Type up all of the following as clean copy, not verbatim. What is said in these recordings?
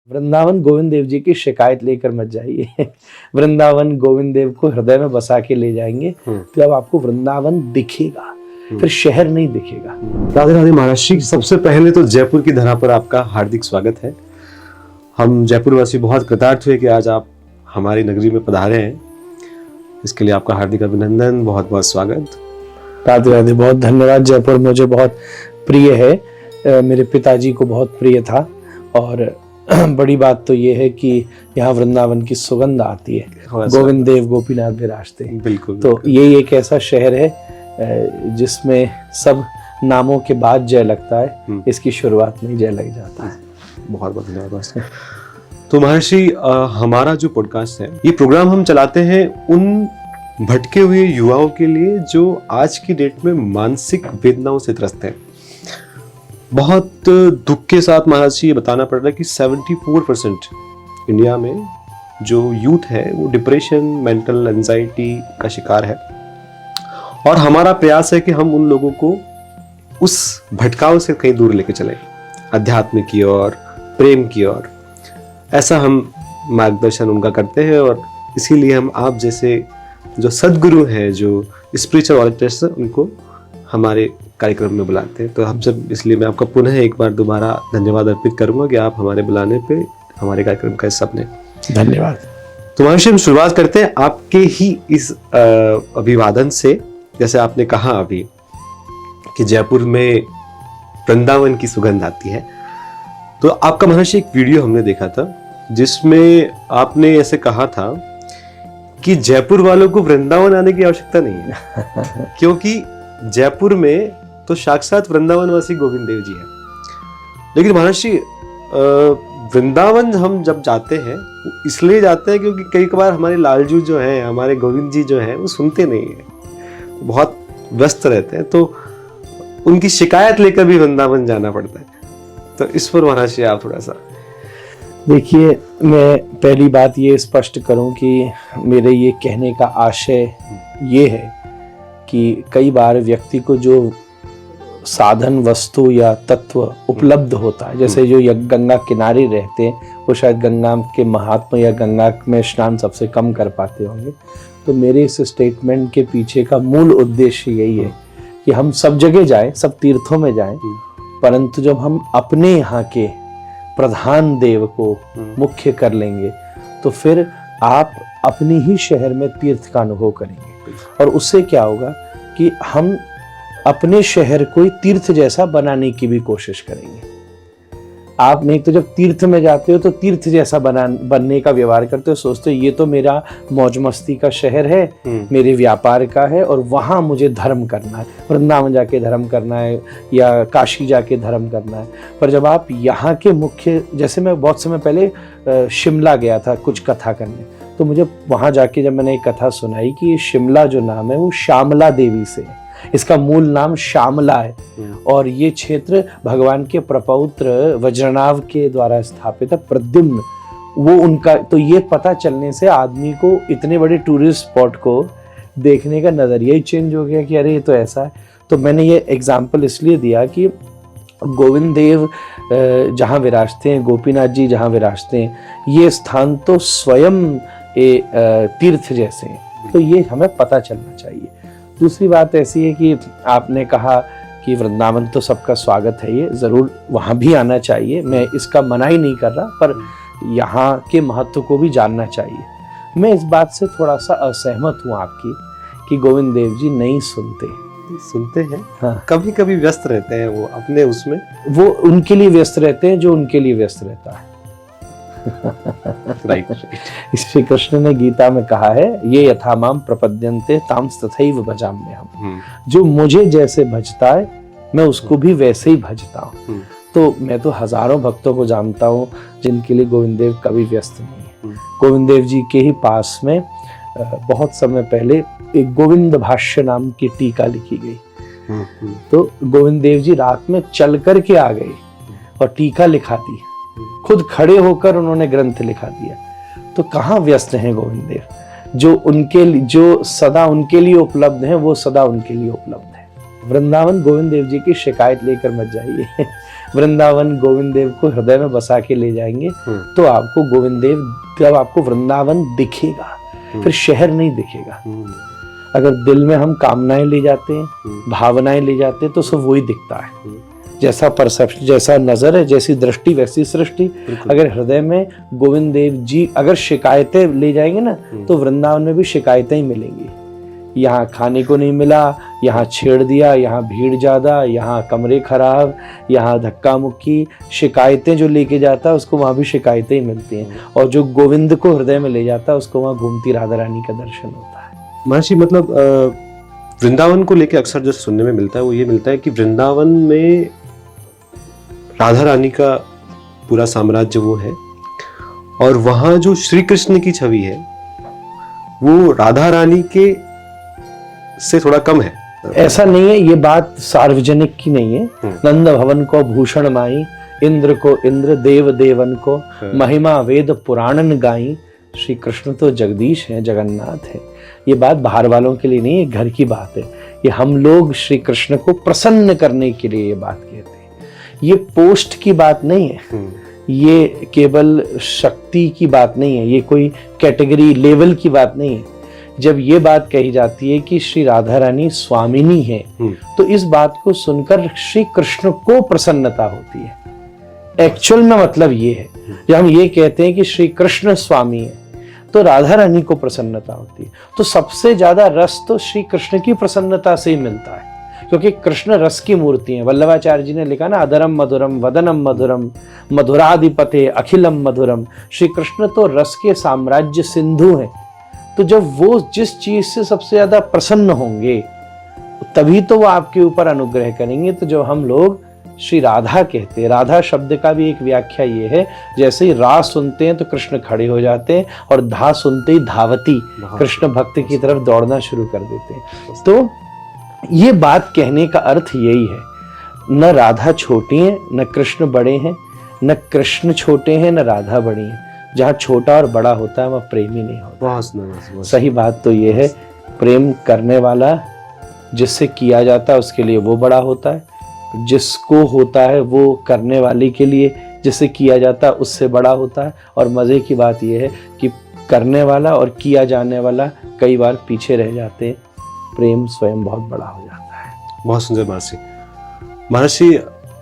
वृंदावन गोविंद देव जी की शिकायत लेकर मत जाइए। वृंदावन गोविंद देव को हृदय में बसा के ले जाएंगे तो अब आपको वृंदावन दिखेगा, फिर शहर नहीं दिखेगा। राधे राधे महाराज जी, सबसे पहले तो जयपुर की धरा पर आपका हार्दिक स्वागत है। हम जयपुर वासी बहुत कृतार्थ हुए कि आज आप हमारी नगरी में पधारे हैं। इसके लिए आपका हार्दिक अभिनंदन, बहुत बहुत स्वागत। राधे राधे, बहुत धन्यवाद। जयपुर मुझे बहुत प्रिय है, मेरे पिताजी को बहुत प्रिय था और बड़ी बात तो ये है कि यहाँ वृंदावन की सुगंध आती है, गोविंद देव गोपीनाथ विराजते हैं। बिल्कुल। तो ये एक ऐसा शहर है जिसमें सब नामों के बाद जय लगता है, इसकी शुरुआत में जय लग जाता है। बहुत बहुत धन्यवाद। तो महर्षि, हमारा जो पॉडकास्ट है, ये प्रोग्राम हम चलाते हैं उन भटके हुए युवाओं के लिए जो आज की डेट में मानसिक वेदनाओं से त्रस्त हैं। बहुत दुख के साथ महाराज जी ये बताना पड़ रहा है कि 74% इंडिया में जो यूथ है वो डिप्रेशन, मेंटल एंजाइटी का शिकार है। और हमारा प्रयास है कि हम उन लोगों को उस भटकाव से कहीं दूर लेके चलें, अध्यात्म की ओर, प्रेम की ओर। ऐसा हम मार्गदर्शन उनका करते हैं और इसीलिए हम आप जैसे जो सद्गुरु हैं, जो स्पिरिचुअल वॉलंटियर्स हैं, उनको हमारे कार्यक्रम में बुलाते हैं। तो हम सब, इसलिए मैं आपका पुनः एक बार दोबारा धन्यवाद अर्पित करूंगा कि आप हमारे बुलाने पे हमारे कार्यक्रम का हिस्सा बने। धन्यवाद। तो महर्षि, हम शुरुआत करते हैं आपके ही इस अभिवादन से। जैसे आपने कहा अभी कि जयपुर में वृंदावन की सुगंध आती है, तो आपका महर्षि एक वीडियो हमने देखा था जिसमें आपने ऐसे कहा था कि जयपुर वालों को वृंदावन आने की आवश्यकता नहीं है क्योंकि जयपुर में तो साक्षात वृंदावनवासी गोविंद देव जी हैं। लेकिन महर्षि, वृंदावन हम जब जाते हैं वो इसलिए जाते हैं क्योंकि कई बार हमारे लालजू जो हैं, हमारे गोविंद जी जो हैं, वो सुनते नहीं हैं, बहुत व्यस्त रहते हैं, तो उनकी शिकायत लेकर भी वृंदावन जाना पड़ता है। तो इस पर महर्षि आप थोड़ा सा देखिए। मैं पहली बात ये स्पष्ट करूं कि मेरे ये कहने का आशय ये है कि कई बार व्यक्ति को जो साधन, वस्तु या तत्व उपलब्ध होता है, जैसे जो गंगा किनारे रहते हैं वो शायद गंगा के महात्मा या गंगा में स्नान सबसे कम कर पाते होंगे। तो मेरे इस स्टेटमेंट के पीछे का मूल उद्देश्य यही है कि हम सब जगह जाएं, सब तीर्थों में जाएं, परंतु जब हम अपने यहाँ के प्रधान देव को मुख्य कर लेंगे तो फिर आप अपनी ही शहर में तीर्थ का अनुभव करेंगे। और उससे क्या होगा कि हम अपने शहर को तीर्थ जैसा बनाने की भी कोशिश करेंगे। आप नहीं तो जब तीर्थ में जाते हो तो तीर्थ जैसा बनने का व्यवहार करते हो, सोचते हो ये तो मेरा मौज मस्ती का शहर है, मेरे व्यापार का है और वहां मुझे धर्म करना है, वृंदावन जाके धर्म करना है या काशी जाके धर्म करना है। पर जब आप यहाँ के मुख्य, जैसे मैं बहुत समय पहले शिमला गया था कुछ कथा करने, तो मुझे वहां जाके जब मैंने एक कथा सुनाई कि शिमला जो नाम है वो श्यामला देवी से है, इसका मूल नाम श्यामला है और ये क्षेत्र भगवान के प्रपौत्र वज्रनाभ के द्वारा स्थापित है, प्रद्युम्न वो उनका। तो ये पता चलने से आदमी को इतने बड़े टूरिस्ट स्पॉट को देखने का नजरिया ही चेंज हो गया कि अरे ये तो ऐसा है। तो मैंने ये एग्जाम्पल इसलिए दिया कि गोविंद देव जहाँ विराजते हैं, गोपीनाथ जी जहाँ विराजते हैं, ये स्थान तो स्वयं तीर्थ जैसे हैं, तो ये हमें पता चलना चाहिए। दूसरी बात ऐसी है कि आपने कहा कि वृंदावन तो सबका स्वागत है, ये ज़रूर वहाँ भी आना चाहिए, मैं इसका मना ही नहीं कर रहा, पर यहाँ के महत्व को भी जानना चाहिए। मैं इस बात से थोड़ा सा असहमत हूँ आपकी कि गोविंद देव जी नहीं सुनते हैं। हाँ, कभी कभी व्यस्त रहते हैं, वो अपने उसमें, वो उनके लिए व्यस्त रहते हैं जो उनके लिए व्यस्त रहता है। राइट। श्री कृष्ण ने गीता में कहा है, ये यथा माम प्रपद्यन्ते ताम तथैव भजाम्यहम्। जो मुझे जैसे भजता है मैं उसको भी वैसे ही भजता हूँ। तो मैं तो हजारों भक्तों को जानता हूँ जिनके लिए गोविंद देव कभी व्यस्त नहीं है। गोविंद देव जी के ही पास में बहुत समय पहले एक गोविंद भाष्य नाम की टीका लिखी गई। तो गोविंद देव जी रात में चल कर के आ गए और टीका लिखा दी, खुद खड़े होकर उन्होंने ग्रंथ लिखा दिया। तो कहाँ व्यस्त हैं गोविंद देव? जो सदा उनके लिए उपलब्ध हैं वो सदा उनके लिए उपलब्ध है। वृंदावन गोविंद देव जी की शिकायत लेकर मत जाइए। वृंदावन गोविंद देव को हृदय में बसा के ले जाएंगे तो आपको गोविंद देव, जब आपको वृंदावन दिखेगा, फिर शहर नहीं दिखेगा। अगर दिल में हम कामनाएं ले जाते हैं, भावनाएं ले जाते हैं, तो सब वही दिखता है। जैसा परसेप्शन, जैसा नजर है, जैसी दृष्टि वैसी सृष्टि। अगर हृदय में गोविंद देव जी अगर शिकायतें ले जाएंगे ना, तो वृंदावन में भी शिकायतें ही मिलेंगी। यहाँ खाने को नहीं मिला, यहाँ छेड़ दिया, यहाँ भीड़ ज्यादा, यहाँ कमरे खराब, यहाँ धक्का मुक्की, शिकायतें जो लेके जाता है उसको वहां भी शिकायतें ही मिलती हैं। और जो गोविंद को हृदय में ले जाता है उसको वहां घूमती राधा रानी का दर्शन होता है। महर्षि, मतलब वृंदावन को लेके अक्सर जो सुनने में मिलता है वो ये मिलता है कि वृंदावन में राधा रानी का पूरा साम्राज्य वो है, और वहां जो श्री कृष्ण की छवि है वो राधा रानी के से थोड़ा कम है। ऐसा नहीं है, ये बात सार्वजनिक की नहीं है। नंद भवन को भूषण माई, इंद्र को इंद्र, देव देवन को महिमा वेद पुराणन गाई। श्री कृष्ण तो जगदीश हैं, जगन्नाथ है। ये बात बाहर वालों के लिए नहीं है, घर की बात है। ये हम लोग श्री कृष्ण को प्रसन्न करने के लिए ये बात कहते हैं। ये पोस्ट की बात नहीं है, ये केवल शक्ति की बात नहीं है, ये कोई कैटेगरी लेवल की बात नहीं है। जब ये बात कही जाती है कि श्री राधा रानी स्वामिनी है, तो इस बात को सुनकर श्री कृष्ण को प्रसन्नता होती है। एक्चुअल में मतलब ये है, जब हम ये कहते हैं कि श्री कृष्ण स्वामी है, तो राधा रानी को प्रसन्नता होती है। तो सबसे ज्यादा रस तो श्री कृष्ण की प्रसन्नता से ही मिलता है, क्योंकि कृष्ण रस की मूर्ति है। वल्लभाचार्य जी ने लिखा ना, अधरम मधुरम वदनम मधुरम मधुराधिपते अखिलम मधुरम। श्री कृष्ण तो रस के साम्राज्य सिंधु हैं। तो जब वो जिस चीज से सबसे ज्यादा प्रसन्न होंगे, तभी तो वो आपके ऊपर अनुग्रह करेंगे। तो जो हम लोग श्री राधा कहते हैं, राधा शब्द का भी एक व्याख्या ये है, जैसे ही रा सुनते हैं तो कृष्ण खड़े हो जाते हैं, और धा सुनते ही धावती, कृष्ण भक्त की तरफ दौड़ना शुरू कर देते हैं। तो ये बात कहने का अर्थ यही है, न राधा छोटी है न कृष्ण बड़े हैं, न कृष्ण छोटे हैं न राधा बड़ी है। जहाँ छोटा और बड़ा होता है वह प्रेम ही नहीं होता। सही बात तो ये है, प्रेम करने वाला जिससे किया जाता है उसके लिए वो बड़ा होता है, जिसको होता है वो करने वाले के लिए जिससे किया जाता है उससे बड़ा होता है। और मजे की बात यह है कि करने वाला और किया जाने वाला कई बार पीछे रह जाते हैं, प्रेम स्वयं बहुत बड़ा हो जाता है। बहुत सुंदर महर्षि। महर्षि,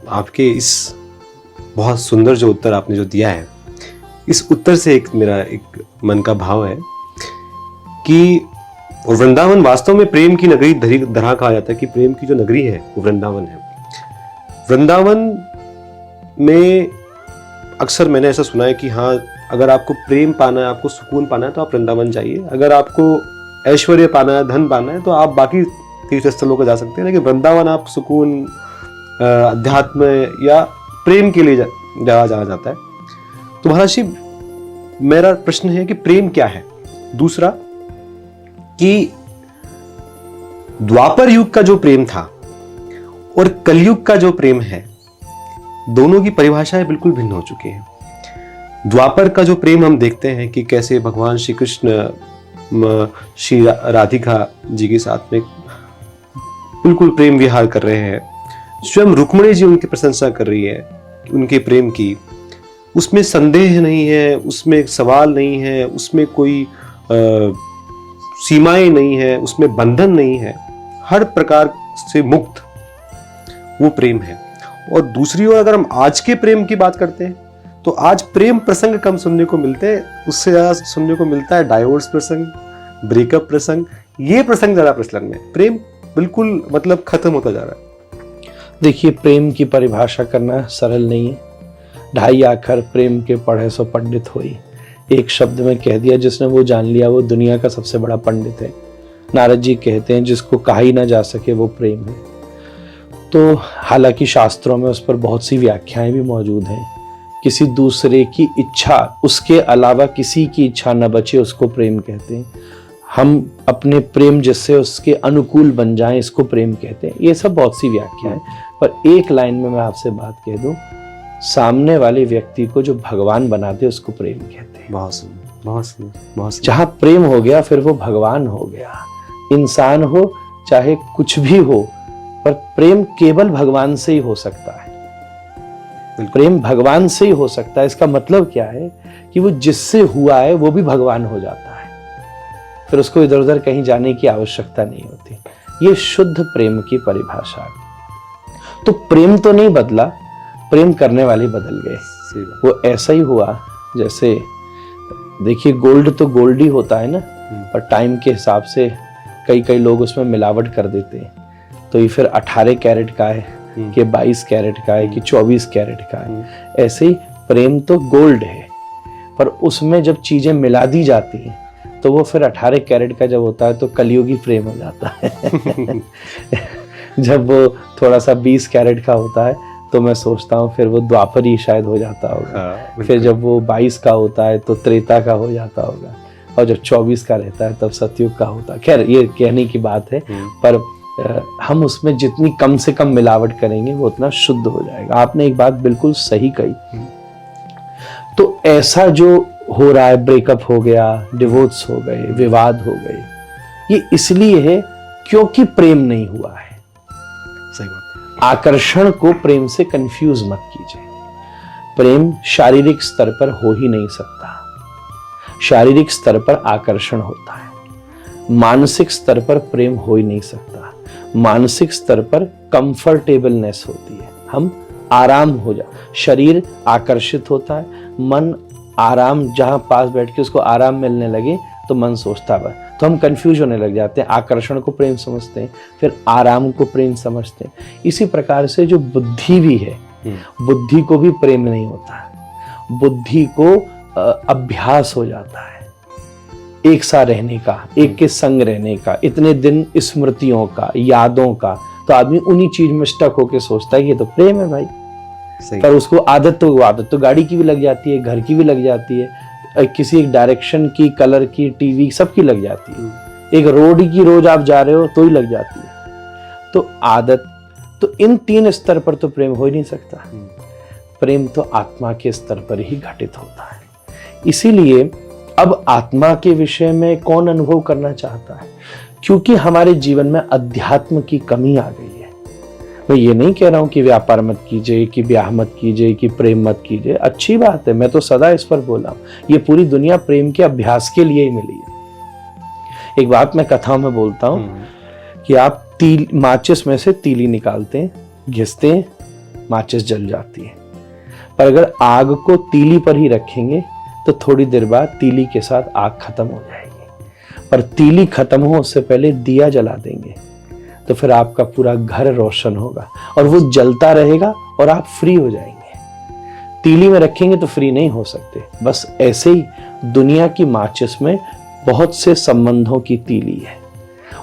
आपके इस बहुत सुंदर जो उत्तर आपने जो दिया है, इस उत्तर से मेरा एक मन का भाव है कि वृंदावन वास्तव में प्रेम की नगरी धरा कहा जाता है, कि प्रेम की जो नगरी है वो वृंदावन है। वृंदावन में अक्सर मैंने ऐसा सुना है कि हाँ, अगर आपको प्रेम पाना है, आपको सुकून पाना है तो आप वृंदावन जाइए। अगर आपको ऐश्वर्य पाना है, धन पाना है, तो आप बाकी तीर्थ स्थलों को जा सकते हैं, लेकिन वृंदावन आप सुकून, अध्यात्म या प्रेम के लिए जाया जाता है। तो महर्षि, मेरा प्रश्न है कि प्रेम क्या है? दूसरा, कि द्वापर युग का जो प्रेम था और कलयुग का जो प्रेम है, दोनों की परिभाषाएं बिल्कुल भिन्न हो चुकी हैं। द्वापर का जो प्रेम हम देखते हैं कि कैसे भगवान श्री कृष्ण श्री राधिका जी के साथ में बिल्कुल प्रेम विहार कर रहे हैं। स्वयं रुक्मिणी जी उनकी प्रशंसा कर रही है उनके प्रेम की। उसमें संदेह नहीं है, उसमें सवाल नहीं है, उसमें कोई सीमाएं नहीं है, उसमें बंधन नहीं है, हर प्रकार से मुक्त वो प्रेम है। और दूसरी ओर अगर हम आज के प्रेम की बात करते हैं तो आज प्रेम प्रसंग कम सुनने को मिलते हैं, उससे ज्यादा सुनने को मिलता है डाइवोर्स प्रसंग, ब्रेकअप प्रसंग। ये प्रसंग ज्यादा प्रचलन में, प्रेम बिल्कुल मतलब खत्म होता जा रहा है। देखिए, प्रेम की परिभाषा करना सरल नहीं है। ढाई आखर प्रेम के पढ़े सो पंडित होई, एक शब्द में कह दिया जिसने वो जान लिया वो दुनिया का सबसे बड़ा पंडित है। नारद जी कहते हैं जिसको कहा ही ना जा सके वो प्रेम है। तो हालांकि शास्त्रों में उस पर बहुत सी व्याख्याएं भी मौजूद हैं। किसी दूसरे की इच्छा, उसके अलावा किसी की इच्छा न बचे, उसको प्रेम कहते हैं। हम अपने प्रेम जिससे उसके अनुकूल बन जाएं, इसको प्रेम कहते हैं। ये सब बहुत सी व्याख्याएं, पर एक लाइन में मैं आपसे बात कह दूं, सामने वाले व्यक्ति को जो भगवान बनाते उसको प्रेम कहते हैं। बहुत सुंदर, बहुत सुंदर, बहुत सुंदर। जहां प्रेम हो गया फिर वो भगवान हो गया। इंसान हो चाहे कुछ भी हो, पर प्रेम केवल भगवान से ही हो सकता है। प्रेम भगवान से ही हो सकता है। इसका मतलब क्या है कि वो जिससे हुआ है वो भी भगवान हो जाता है, फिर उसको इधर उधर कहीं जाने की आवश्यकता नहीं होती। ये शुद्ध प्रेम की परिभाषा है। तो प्रेम तो नहीं बदला, प्रेम करने वाले बदल गए। वो ऐसा ही हुआ जैसे देखिए गोल्ड तो गोल्ड ही होता है ना, और टाइम के हिसाब से कई कई लोग उसमें मिलावट कर देते हैं। तो ये फिर 18 कैरेट का है कि 22 कैरेट का है कि 24 कैरेट का है। ऐसे ही प्रेम तो गोल्ड है, पर उसमें जब चीजें मिला दी जाती हैं तो वो फिर 18 कैरेट का जब होता है तो कलयुगी प्रेम हो जाता है। जब वो थोड़ा सा 20 कैरेट का होता है तो मैं सोचता हूँ फिर वो द्वापर ही शायद हो जाता होगा। फिर जब वो 22 का होता है तो त्रेता का हो जाता होगा, और जब 24 का रहता है तब सतयुग का होता है। खैर ये कहने की बात है, पर हम उसमें जितनी कम से कम मिलावट करेंगे वो उतना शुद्ध हो जाएगा। आपने एक बात बिल्कुल सही कही। तो ऐसा जो हो रहा है, ब्रेकअप हो गया, डिवोर्स हो गए, विवाद हो गए, ये इसलिए है क्योंकि प्रेम नहीं हुआ है। सही बात। आकर्षण को प्रेम से कंफ्यूज मत कीजिए। प्रेम शारीरिक स्तर पर हो ही नहीं सकता। शारीरिक स्तर पर आकर्षण होता है, मानसिक स्तर पर प्रेम हो ही नहीं सकता। मानसिक स्तर पर कंफर्टेबलनेस होती है, हम आराम हो जा, शरीर आकर्षित होता है, मन आराम, जहां पास बैठ के उसको आराम मिलने लगे तो मन सोचता है, तो हम कंफ्यूज होने लग जाते हैं। आकर्षण को प्रेम समझते हैं, फिर आराम को प्रेम समझते हैं। इसी प्रकार से जो बुद्धि भी है, बुद्धि को भी प्रेम नहीं होता है। बुद्धि को अभ्यास हो जाता है, एक सा रहने का, एक के संग रहने का, इतने दिन स्मृतियों का, यादों का, तो आदमी उन्हीं चीज में स्टक होके सोचता है कि ये तो प्रेम है भाई। पर उसको आदत तो गाड़ी की भी लग जाती है, घर की भी लग जाती है, किसी एक डायरेक्शन की, कलर की, टीवी सबकी लग जाती है। एक रोड की रोज आप जा रहे हो तो ही लग जाती है। तो आदत, तो इन 3 स्तर पर तो प्रेम हो ही नहीं सकता। प्रेम तो आत्मा के स्तर पर ही घटित होता है। इसीलिए अब आत्मा के विषय में कौन अनुभव करना चाहता है? क्योंकि हमारे जीवन में अध्यात्म की कमी आ गई है। मैं ये नहीं कह रहा हूं कि व्यापार मत कीजिए, कि ब्याह मत कीजिए, कि प्रेम मत कीजिए, अच्छी बात है, मैं तो सदा इस पर बोला हूं। ये पूरी दुनिया प्रेम के अभ्यास के लिए ही मिली है। एक बात मैं कथाओं में बोलता हूं कि आप माचिस में से तीली निकालते हैं, घिसते हैं, माचिस जल जाती है। पर अगर आग को तीली पर ही रखेंगे तो थोड़ी देर बाद तीली के साथ आग खत्म हो जाएगी। पर तीली खत्म हो उससे पहले दिया जला देंगे तो फिर आपका पूरा घर रोशन होगा और वो जलता रहेगा और आप फ्री हो जाएंगे। तीली में रखेंगे तो फ्री नहीं हो सकते। बस ऐसे ही दुनिया की माचिस में बहुत से संबंधों की तीली है,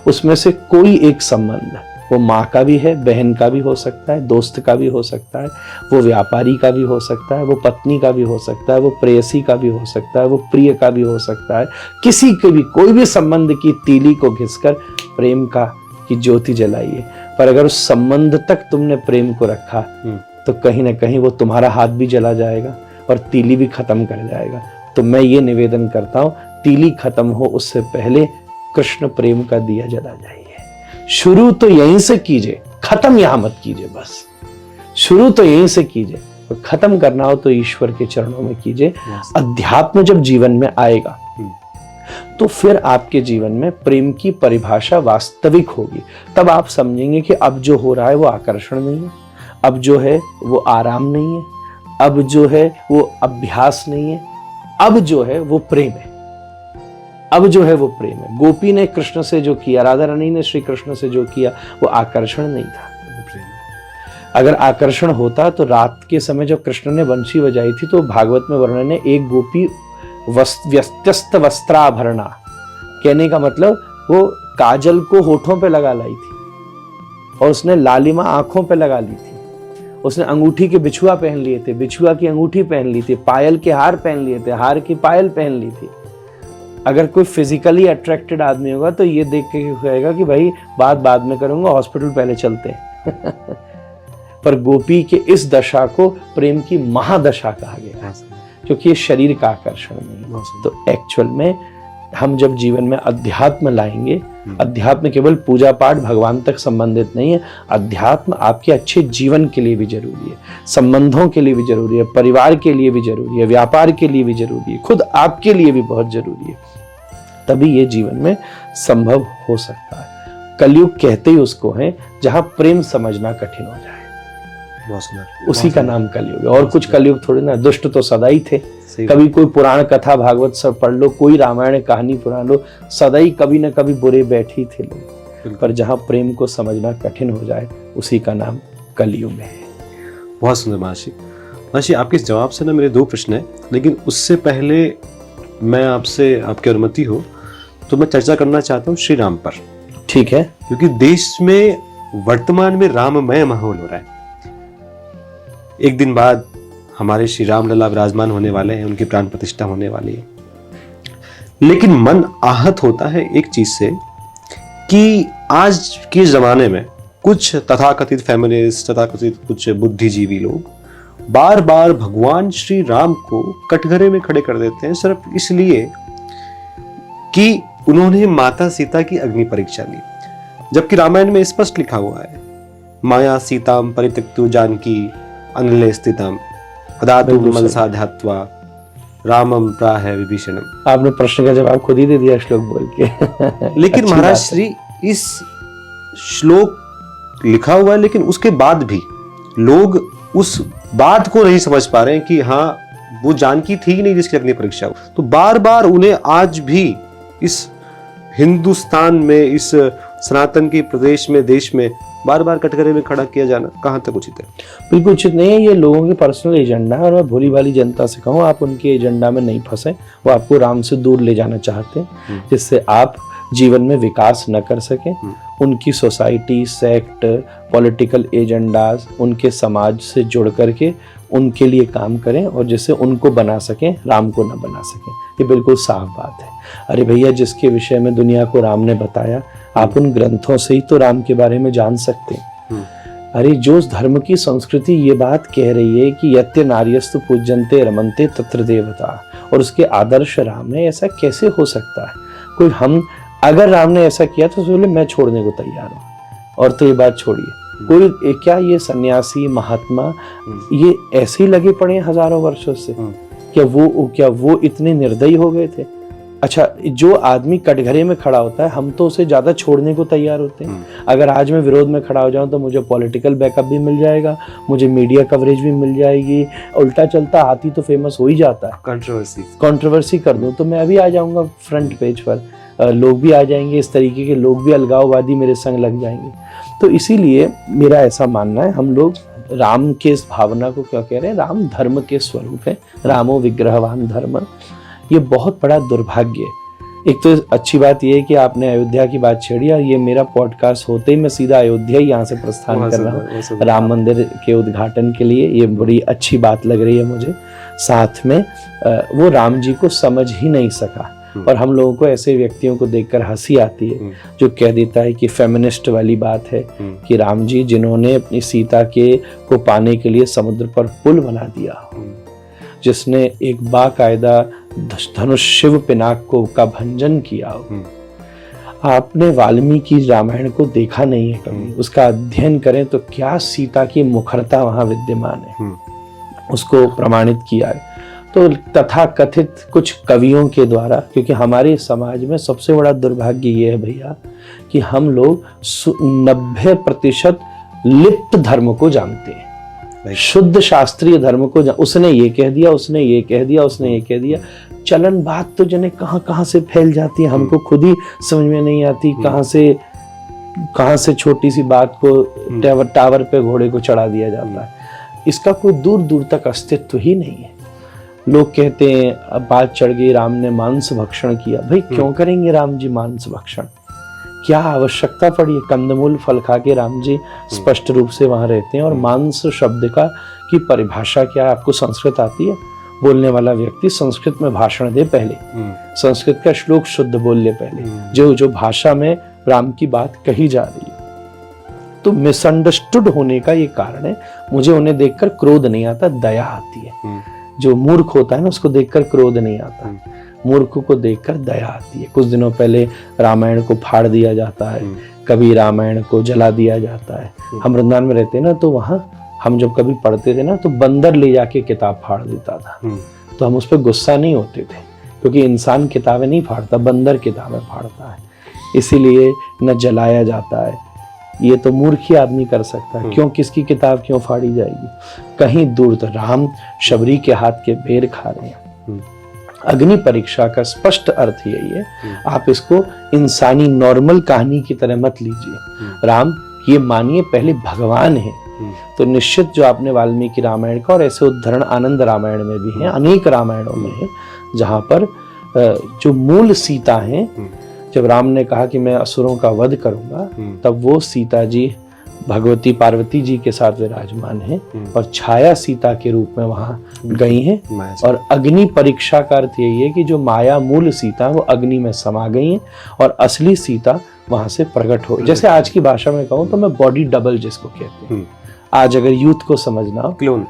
उसमें से कोई एक संबंध, वो माँ का भी है, बहन का भी हो सकता है, दोस्त का भी हो सकता है, वो व्यापारी का भी हो सकता है, वो पत्नी का भी हो सकता है, वो प्रेयसी का भी हो सकता है, वो प्रिय का भी हो सकता है। किसी के भी, कोई भी संबंध की तीली को घिसकर प्रेम का की ज्योति जलाइए। पर अगर उस संबंध तक तुमने प्रेम को रखा तो कहीं ना कहीं वो तुम्हारा हाथ भी जला जाएगा और तीली भी खत्म कर जाएगा। तो मैं ये निवेदन करता हूं, तीली खत्म हो उससे पहले कृष्ण प्रेम का दिया जला जाइए। शुरू तो यहीं से कीजिए, खत्म यहां मत कीजिए। बस शुरू तो यहीं से कीजिए, और खत्म करना हो तो ईश्वर के चरणों में कीजिए। अध्यात्म जब जीवन में आएगा तो फिर आपके जीवन में प्रेम की परिभाषा वास्तविक होगी। तब आप समझेंगे कि अब जो हो रहा है वो आकर्षण नहीं है, अब जो है वो आराम नहीं है, अब जो है वो अभ्यास नहीं है, अब जो है वो प्रेम है। अब जो है वो प्रेम है। गोपी ने कृष्ण से जो किया, राधा रानी ने श्री कृष्ण से जो किया, वो आकर्षण नहीं था, वो प्रेम। अगर आकर्षण होता तो रात के समय जब कृष्ण ने बंशी बजाई थी तो भागवत में वर्णन है, एक गोपी व्यत्यस्त वस्त्राभरणा, कहने का मतलब वो काजल को होठों पे लगा लाई थी और उसने लालिमा आंखों पे लगा ली थी, उसने अंगूठी के बिछुआ पहन लिए थे, बिछुआ की अंगूठी पहन ली थी, पायल के हार पहन लिए थे, हार की पायल पहन ली थी। अगर कोई फिजिकली अट्रैक्टेड आदमी होगा तो ये देख के कहेगा कि भाई बात बाद में करूंगा, हॉस्पिटल पहले चलते हैं। पर गोपी के इस दशा को प्रेम की महादशा कहा गया, क्योंकि ये शरीर का आकर्षण नहीं। तो एक्चुअल में हम जब जीवन में अध्यात्म लाएंगे, अध्यात्म केवल पूजा पाठ भगवान तक संबंधित नहीं है, अध्यात्म आपके अच्छे जीवन के लिए भी जरूरी है, संबंधों के लिए भी जरूरी है, परिवार के लिए भी जरूरी है, व्यापार के लिए भी जरूरी है, खुद आपके लिए भी बहुत जरूरी है। तभी ये जीवन में संभव हो सकता है। कलयुग कहते ही उसको है जहां प्रेम समझना कठिन हो जाए, बहुत सुंदर, उसी का नाम कलयुग है। और कुछ कलयुग थोड़े ना, दुष्ट तो सदा ही थे। सही कभी कोई पुराण कथा भागवत सब पढ़ लो, कोई रामायण कहानी पुराण लो, सदा ही कभी न कभी बुरे बैठे ही थे लोग। पर जहाँ प्रेम को समझना कठिन हो जाए, उसी का नाम कलयुग है। बहुत सुंदर महर्षि। महर्षि, आपके इस जवाब से ना मेरे 2 प्रश्न हैं, लेकिन उससे पहले मैं आपसे, आपकी अनुमति हो तो मैं चर्चा करना चाहता हूँ श्री राम पर। ठीक है। क्योंकि देश में वर्तमान में राममय माहौल हो रहा है। एक दिन बाद हमारे श्री राम लला विराजमान होने वाले हैं, उनकी प्राण प्रतिष्ठा होने वाली है। लेकिन मन आहत होता है एक चीज से कि आज के जमाने में कुछ तथाकथित फेमिनिस्ट, तथाकथित कुछ बुद्धिजीवी लोग बार बार भगवान श्री राम को कटघरे में खड़े कर देते हैं, सिर्फ इसलिए कि उन्होंने माता सीता की अग्नि परीक्षा ली। जबकि रामायण में स्पष्ट लिखा हुआ है, माया सीताम परित्यक्तु जानकी अनिले स्थितम अदातु मनसा ध्यात्वा रामम प्राह विभीषणम। आपने प्रश्न का जवाब खुद ही दे दिया श्लोक बोल के। लेकिन महाराज श्री, इस श्लोक लिखा हुआ है, लेकिन उसके बाद भी लोग उस बात को नहीं समझ पा रहे हैं कि हाँ, वो जानकी थी ही नहीं जिसकी अग्नि परीक्षा हो। तो बार बार उन्हें आज भी इस हिंदुस्तान में, इस सनातन के प्रदेश में, देश में बार बार कटघरे में खड़ा किया जाना कहाँ तक उचित है? बिल्कुल उचित नहीं है। ये लोगों के पर्सनल एजेंडा है, और मैं भोली भाली जनता से कहूँ, आप उनके एजेंडा में नहीं फंसे। वो आपको राम से दूर ले जाना चाहते हैं, जिससे आप जीवन में विकास न कर सकें। उनकी सोसाइटी, सेक्ट, पॉलिटिकल एजेंडाज, उनके समाज से जुड़ करके उनके लिए काम करें, और जिससे उनको बना सकें, राम को न बना सकें। ये बिल्कुल साफ बात है। अरे भैया, जिसके विषय में दुनिया को राम ने बताया, आप उन ग्रंथों से ही तो राम के बारे में जान सकते हैं। अरे जो धर्म की संस्कृति ये बात कह रही है कि यत्य नार्यस्तु पूज्यन्ते रमन्ते तत्र देवता, और उसके आदर्श राम है, ऐसा कैसे हो सकता है? कोई हम, अगर राम ने ऐसा किया तो बोले मैं छोड़ने को तैयार हूँ। और तो ये बात छोड़िए, कोई क्या ये सन्यासी महात्मा ये ऐसे ही लगे पड़े हैं हजारों वर्षों से? क्या वो इतने निर्दयी हो गए थे? अच्छा, जो आदमी कटघरे में खड़ा होता है, हम तो उसे ज्यादा छोड़ने को तैयार होते हैं। अगर आज मैं विरोध में खड़ा हो जाऊं तो मुझे पॉलिटिकल बैकअप भी मिल जाएगा, मुझे मीडिया कवरेज भी मिल जाएगी। उल्टा चलता हाथी तो फेमस हो ही जाता है। कंट्रोवर्सी कर दूं तो मैं अभी आ जाऊंगा फ्रंट पेज पर, लोग भी आ जाएंगे, इस तरीके के लोग भी अलगाववादी मेरे संग लग जाएंगे। तो इसीलिए मेरा ऐसा मानना है, हम लोग राम के इस भावना को क्या कह रहे हैं, राम धर्म के स्वरूप है, रामो विग्रहवान धर्म। ये बहुत बड़ा दुर्भाग्य है। एक तो अच्छी बात ये है कि आपने अयोध्या की बात छेड़ी, और ये मेरा पॉडकास्ट होते ही मैं सीधा अयोध्या ही यहाँ से प्रस्थान कर रहा हूँ राम मंदिर के उद्घाटन के लिए। ये बड़ी अच्छी बात लग रही है मुझे। साथ में वो राम जी को समझ ही नहीं सका, और हम लोगों को ऐसे व्यक्तियों को देखकर हंसी आती है जो कह देता है कि फेमिनिस्ट वाली बात है कि राम जी जिन्होंने अपनी सीता को पाने के लिए समुद्र पर पुल बना दिया, जिसने एक बाकायदा धनुष शिव पिनाक का भंजन किया हो। आपने वाल्मीकि रामायण को देखा नहीं है कभी, उसका अध्ययन करें तो क्या सीता की मुखरता वहां विद्यमान है, उसको प्रमाणित किया है। तो तथाकथित कुछ कवियों के द्वारा, क्योंकि हमारे समाज में सबसे बड़ा दुर्भाग्य ये है भैया कि हम लोग 90% लिप्त धर्म को जानते हैं, शुद्ध शास्त्रीय धर्म को उसने ये कह दिया, उसने ये कह दिया, उसने ये कह दिया। चलन बात तो जने कहां से फैल जाती है, हमको खुद ही समझ में नहीं आती। कहां से छोटी सी बात को टावर पे घोड़े को चढ़ा दिया जाता है। इसका कोई दूर दूर तक अस्तित्व ही नहीं है। लोग कहते हैं अब बात चढ़ गई, राम ने मांस भक्षण किया। भाई क्यों करेंगे राम जी मांस भक्षण? क्या आवश्यकता पड़ी है? कंदमूल फल खा के राम जी स्पष्ट रूप से वहां रहते हैं। और मांस शब्द की परिभाषा क्या है? आपको संस्कृत आती है? बोलने वाला व्यक्ति संस्कृत में भाषण दे पहले, संस्कृत का श्लोक शुद्ध बोल ले पहले, जो भाषा में राम की बात कही जा रही है। तो मिसअंडरस्टूड होने का ये कारण है। मुझे उन्हें देखकर क्रोध नहीं आता, दया आती है। जो मूर्ख होता है ना, उसको देखकर क्रोध नहीं आता। मूर्ख को देखकर दया आती है। कुछ दिनों पहले रामायण को फाड़ दिया जाता है, कभी रामायण को जला दिया जाता है। हम वृंदावन में रहते ना, तो वहाँ हम जब कभी पढ़ते थे ना, तो बंदर ले जाके किताब फाड़ देता था। तो हम उस पर गुस्सा नहीं होते थे, क्योंकि इंसान किताबें नहीं फाड़ता, बंदर किताबें फाड़ता है, इसीलिए न जलाया जाता है। ये तो मूर्ख ही आदमी कर सकता है, क्यों किसकी किताब क्यों फाड़ी जाएगी। कहीं दूर तो राम शबरी के हाथ के बेर खा रहे हैं। अग्नि परीक्षा का स्पष्ट अर्थ यही है। आप इसको इंसानी नॉर्मल कहानी की तरह मत लीजिए। राम ये मानिए पहले भगवान है, तो निश्चित जो आपने वाल्मीकि रामायण का, और ऐसे उदाहरण आनंद रामायण में भी हैं, अनेक रामायणों में है, जहाँ पर जो मूल सीता हैं, जब राम ने कहा कि मैं असुरों का वध करूंगा, तब वो सीता जी भगवती पार्वती जी के साथ विराजमान हैं और छाया सीता के रूप में वहां गई हैं। और अग्नि परीक्षा का अर्थ यही है कि जो माया मूल सीता वो अग्नि में समा गई हैं और असली सीता वहां से प्रकट हो। जैसे आज की भाषा में कहूँ तो मैं बॉडी डबल जिसको कहते हैं, आज अगर यूथ को समझना हो, क्लोन।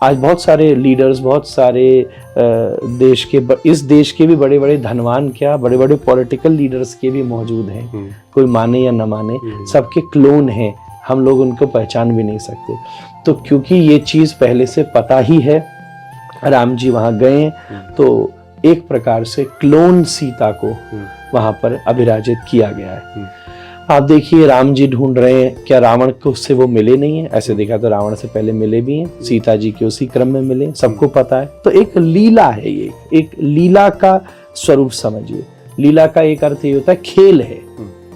आज बहुत सारे लीडर्स, बहुत सारे देश के, इस देश के भी बड़े बड़े धनवान, क्या बड़े बड़े पॉलिटिकल लीडर्स के भी मौजूद हैं, कोई माने या न माने, सबके क्लोन हैं। हम लोग उनको पहचान भी नहीं सकते। तो क्योंकि ये चीज पहले से पता ही है, राम जी वहां गए तो एक प्रकार से क्लोन सीता को वहां पर अभिराजित किया गया है। आप देखिए राम जी ढूंढ रहे हैं, क्या रावण को से वो मिले नहीं है? ऐसे देखा तो रावण से पहले मिले भी हैं, सीता जी के उसी क्रम में मिले, सबको पता है। तो एक लीला है, ये एक लीला का स्वरूप समझिए। लीला का एक अर्थ ये होता है खेल है।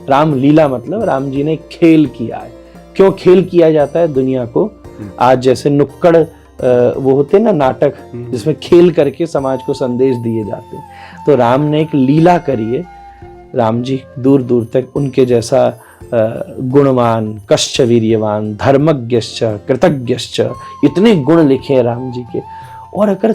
राम लीला मतलब राम जी ने खेल किया है। क्यों खेल किया जाता है दुनिया को? आज जैसे नुक्कड़ वो होते ना नाटक, जिसमें खेल करके समाज को संदेश दिए जाते हैं, तो राम ने एक लीला करी है। राम जी दूर दूर तक उनके जैसा गुणवान, कश्च वीर्यवान, धर्मज्ञश्च, कृतज्ञश्च, इतने गुण लिखे हैं राम जी के। और अगर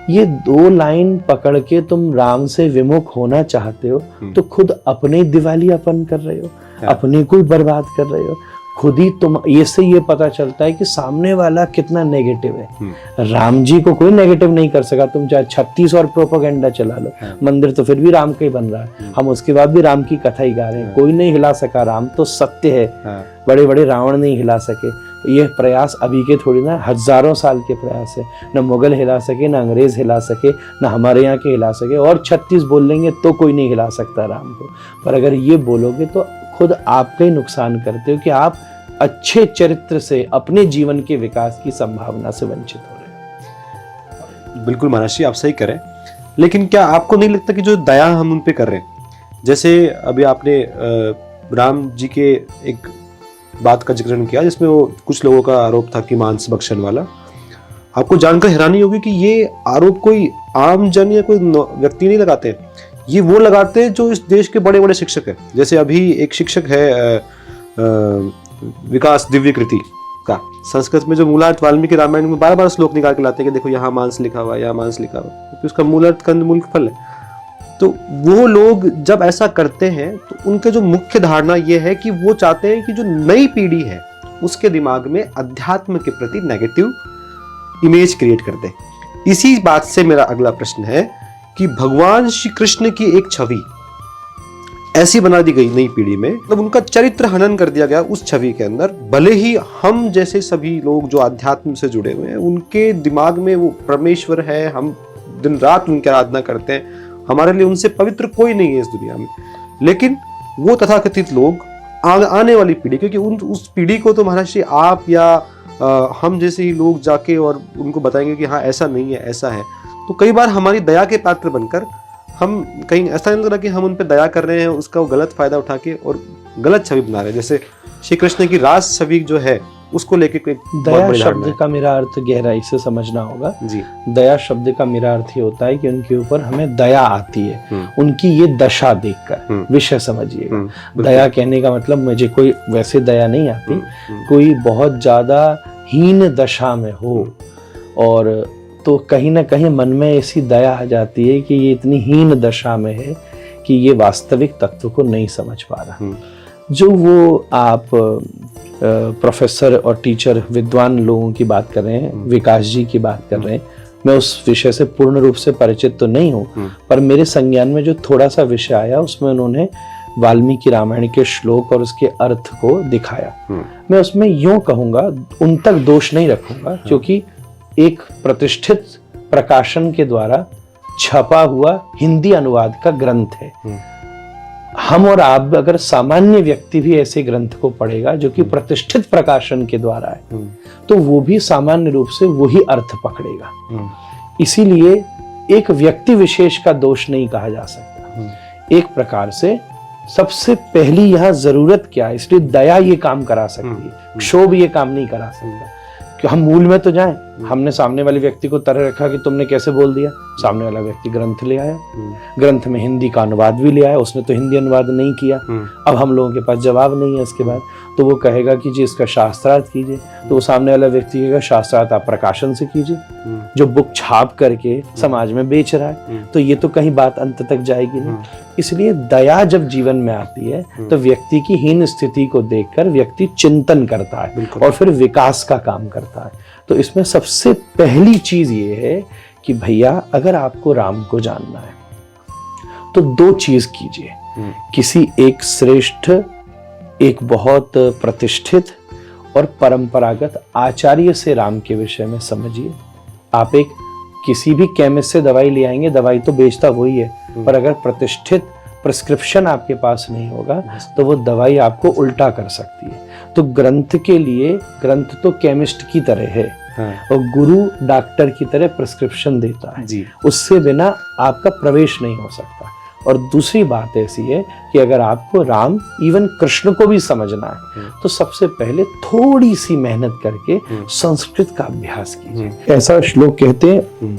ये दो लाइन पकड़ के तुम राम से विमुख होना चाहते हो, तो खुद अपने दिवालियापन कर रहे हो, अपने को बर्बाद कर रहे हो। खुद ही तुम, ये से ये पता चलता है कि सामने वाला कितना नेगेटिव है। राम जी को कोई नेगेटिव नहीं कर सका। तुम चाहे 36 और प्रोपेगेंडा चला लो, मंदिर तो फिर भी राम का ही बन रहा है। हम उसके बाद भी राम की कथा ही गा रहे हैं। कोई नहीं हिला सका, राम तो सत्य है। बड़े बड़े रावण नहीं हिला सके। ये प्रयास अभी के थोड़ी ना, हजारों साल के प्रयास है। न मुगल हिला सके, न अंग्रेज हिला सके, न हमारे यहाँ के हिला सके। और 36 बोल लेंगे तो कोई नहीं हिला सकता राम को। पर अगर ये बोलोगे तो खुद आपका ही नुकसान करते हो कि आप अच्छे चरित्र से अपने जीवन के विकास की संभावना से वंचित हो रहे हैं। बिल्कुल महाराज जी, आप सही करें। लेकिन क्या आपको नहीं लगता कि जो दया हम उन पे कर रहे हैं, जैसे अभी आपने राम जी के एक बात का जिक्र किया जिसमें वो कुछ लोगों का आरोप था कि मांस भक्षण वाला, आपको जानकर हैरानी होगी कि ये आरोप कोई आम जन या कोई व्यक्ति नहीं लगाते, ये वो लगाते हैं जो इस देश के बड़े बड़े शिक्षक हैं। जैसे अभी एक शिक्षक है विकास दिव्यकृति का, संस्कृत में जो मूलार्थ वाल्मीकि रामायण में बार बार श्लोक निकाल के लाते हैं कि देखो यहाँ मांस लिखा हुआ है, यहाँ मांस लिखा हुआ है, क्योंकि उसका मूलार्थ कंदमूल फल है। तो वो लोग जब ऐसा करते हैं तो उनका जो मुख्य धारणा ये है कि वो चाहते हैं कि जो नई पीढ़ी है उसके दिमाग में अध्यात्म के प्रति नेगेटिव इमेज क्रिएट कर दे। इसी बात से मेरा अगला प्रश्न है कि भगवान श्री कृष्ण की एक छवि ऐसी बना दी गई नई पीढ़ी में, मतलब उनका चरित्र हनन कर दिया गया उस छवि के अंदर। भले ही हम जैसे सभी लोग जो अध्यात्म से जुड़े हुए हैं उनके दिमाग में वो परमेश्वर है, हम दिन रात उनकी आराधना करते हैं, हमारे लिए उनसे पवित्र कोई नहीं है इस दुनिया में। लेकिन वो तथाकथित लोग आने वाली पीढ़ी, क्योंकि उस पीढ़ी को तो महाराज जी आप या हम जैसे ही लोग जाके और उनको बताएंगे कि हाँ ऐसा नहीं है ऐसा है, तो कई बार हमारी दया के पात्र बनकर हम कहीं ऐसा नहीं लग रहा कि हम उन पे दया कर रहे हैं, उसका वो गलत फायदा उठा के और गलत छवि बना रहे हैं। जैसे श्री कृष्ण की रास छवि जो है उसको लेके कोई दया शब्द का मेरा अर्थ गहराई से समझना होगा जी। दया शब्द का मेरा अर्थ ये होता है कि उनके ऊपर हमें दया आती है, उनकी ये दशा देखकर। विषय समझिएगा। दया कहने का मतलब मुझे कोई वैसे दया नहीं आती, कोई बहुत ज्यादा हीन दशा में हो और तो कहीं ना कहीं मन में ऐसी दया आ जाती है कि ये इतनी हीन दशा में है कि ये वास्तविक तत्व को नहीं समझ पा रहा। जो वो आप प्रोफेसर और टीचर विद्वान लोगों की बात कर रहे हैं, विकास जी की बात कर रहे हैं, मैं उस विषय से पूर्ण रूप से परिचित तो नहीं हूँ, पर मेरे संज्ञान में जो थोड़ा सा विषय आया उसमें उन्होंने वाल्मीकि रामायण के श्लोक और उसके अर्थ को दिखाया। मैं उसमें यूं कहूंगा, उन तक दोष नहीं रखूंगा, क्योंकि एक प्रतिष्ठित प्रकाशन के द्वारा छपा हुआ हिंदी अनुवाद का ग्रंथ है। हम और आप अगर सामान्य व्यक्ति भी ऐसे ग्रंथ को पढ़ेगा जो कि प्रतिष्ठित प्रकाशन के द्वारा है, तो वो भी सामान्य रूप से वही अर्थ पकड़ेगा। इसीलिए एक व्यक्ति विशेष का दोष नहीं कहा जा सकता। एक प्रकार से सबसे पहली यहाँ जरूरत क्या है, इसलिए दया ये काम करा सकती है, क्षोभ ये काम नहीं करा सकता। कि हम मूल में तो जाएं, हमने सामने वाले व्यक्ति को तरह रखा कि तुमने कैसे बोल दिया, सामने वाला व्यक्ति ग्रंथ ले आया, ग्रंथ में हिंदी का अनुवाद भी ले आया, उसने तो हिंदी अनुवाद नहीं किया। अब हम लोगों के पास जवाब नहीं है इसके बाद, तो वो कहेगा कि जी इसका शास्त्रार्थ कीजिए, तो वो सामने वाला व्यक्ति कहेगा शास्त्रार्थ आप प्रकाशन से कीजिए, जो बुक छाप करके समाज में बेच रहा है, तो ये तो कहीं बात अंत तक जाएगी नहीं। इसलिए दया जब जीवन में आती है तो व्यक्ति की हीन स्थिति को देखकर व्यक्ति चिंतन करता है और फिर विकास का काम करता है। तो इसमें सबसे पहली चीज ये है कि भैया अगर आपको राम को जानना है तो दो चीज कीजिए। किसी एक श्रेष्ठ, एक बहुत प्रतिष्ठित और परंपरागत आचार्य से राम के विषय में समझिए। आप एक किसी भी केमिस्ट से दवाई ले आएंगे, दवाई तो बेचता वही है, पर अगर प्रतिष्ठित प्रिस्क्रिप्शन आपके पास नहीं होगा तो वो दवाई आपको उल्टा कर सकती है। तो ग्रंथ के लिए, ग्रंथ तो केमिस्ट की तरह है और गुरु डॉक्टर की तरह प्रिस्क्रिप्शन देता है जी। उससे बिना आपका प्रवेश नहीं हो सकता। और दूसरी बात ऐसी है कि अगर आपको राम, इवन कृष्ण को भी समझना है तो सबसे पहले थोड़ी सी मेहनत करके संस्कृत का अभ्यास कीजिए। ऐसा श्लोक कहते हैं,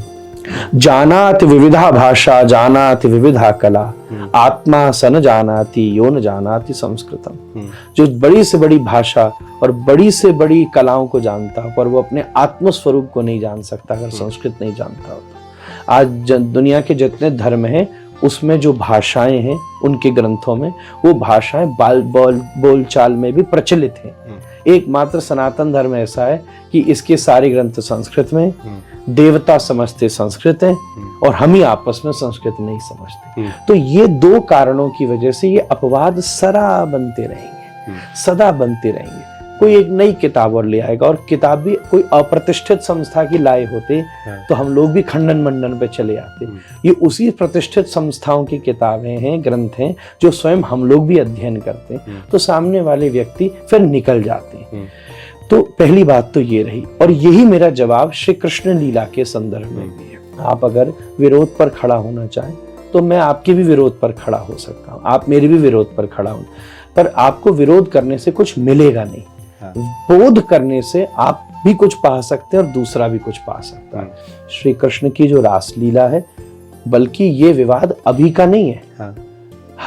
जानाति विविधा भाषा जानाति विविधा कला आत्मा सन जानाति यो न जानाति संस्कृतम। जो बड़ी से बड़ी भाषा और बड़ी से बड़ी कलाओं को जानता हो पर वो अपने आत्म स्वरूप को नहीं जान सकता अगर संस्कृत नहीं जानता होता। आज दुनिया के जितने धर्म हैं उसमें जो भाषाएं हैं उनके ग्रंथों में वो भाषाएं बोलचाल में भी प्रचलित हैं। एकमात्र सनातन धर्म ऐसा है कि इसके सारे ग्रंथ संस्कृत में, देवता समझते संस्कृत है और हम ही आपस में संस्कृत नहीं समझते। तो ये दो कारणों की वजह से ये अपवाद सदा बनते रहेंगे, सदा बनते रहेंगे। कोई एक नई किताब और ले आएगा और किताब भी कोई अप्रतिष्ठित संस्था की लाए होते तो हम लोग भी खंडन मंडन पे चले आते। ये उसी प्रतिष्ठित संस्थाओं की किताबें हैं, ग्रंथ हैं जो स्वयं हम लोग भी अध्ययन करते हैं, तो सामने वाले व्यक्ति फिर निकल जाते हैं। तो पहली बात तो ये रही, और यही मेरा जवाब श्री कृष्ण लीला के संदर्भ में भी है। आप अगर विरोध पर खड़ा होना चाहें तो मैं आपके भी विरोध पर खड़ा हो सकता हूँ, आप मेरे भी विरोध पर खड़ा हो, पर आपको विरोध करने से कुछ मिलेगा नहीं। बोध करने से आप भी कुछ पा सकते हैं और दूसरा भी कुछ पा सकता है। श्री कृष्ण की जो रासलीला है, बल्कि ये विवाद अभी का नहीं है,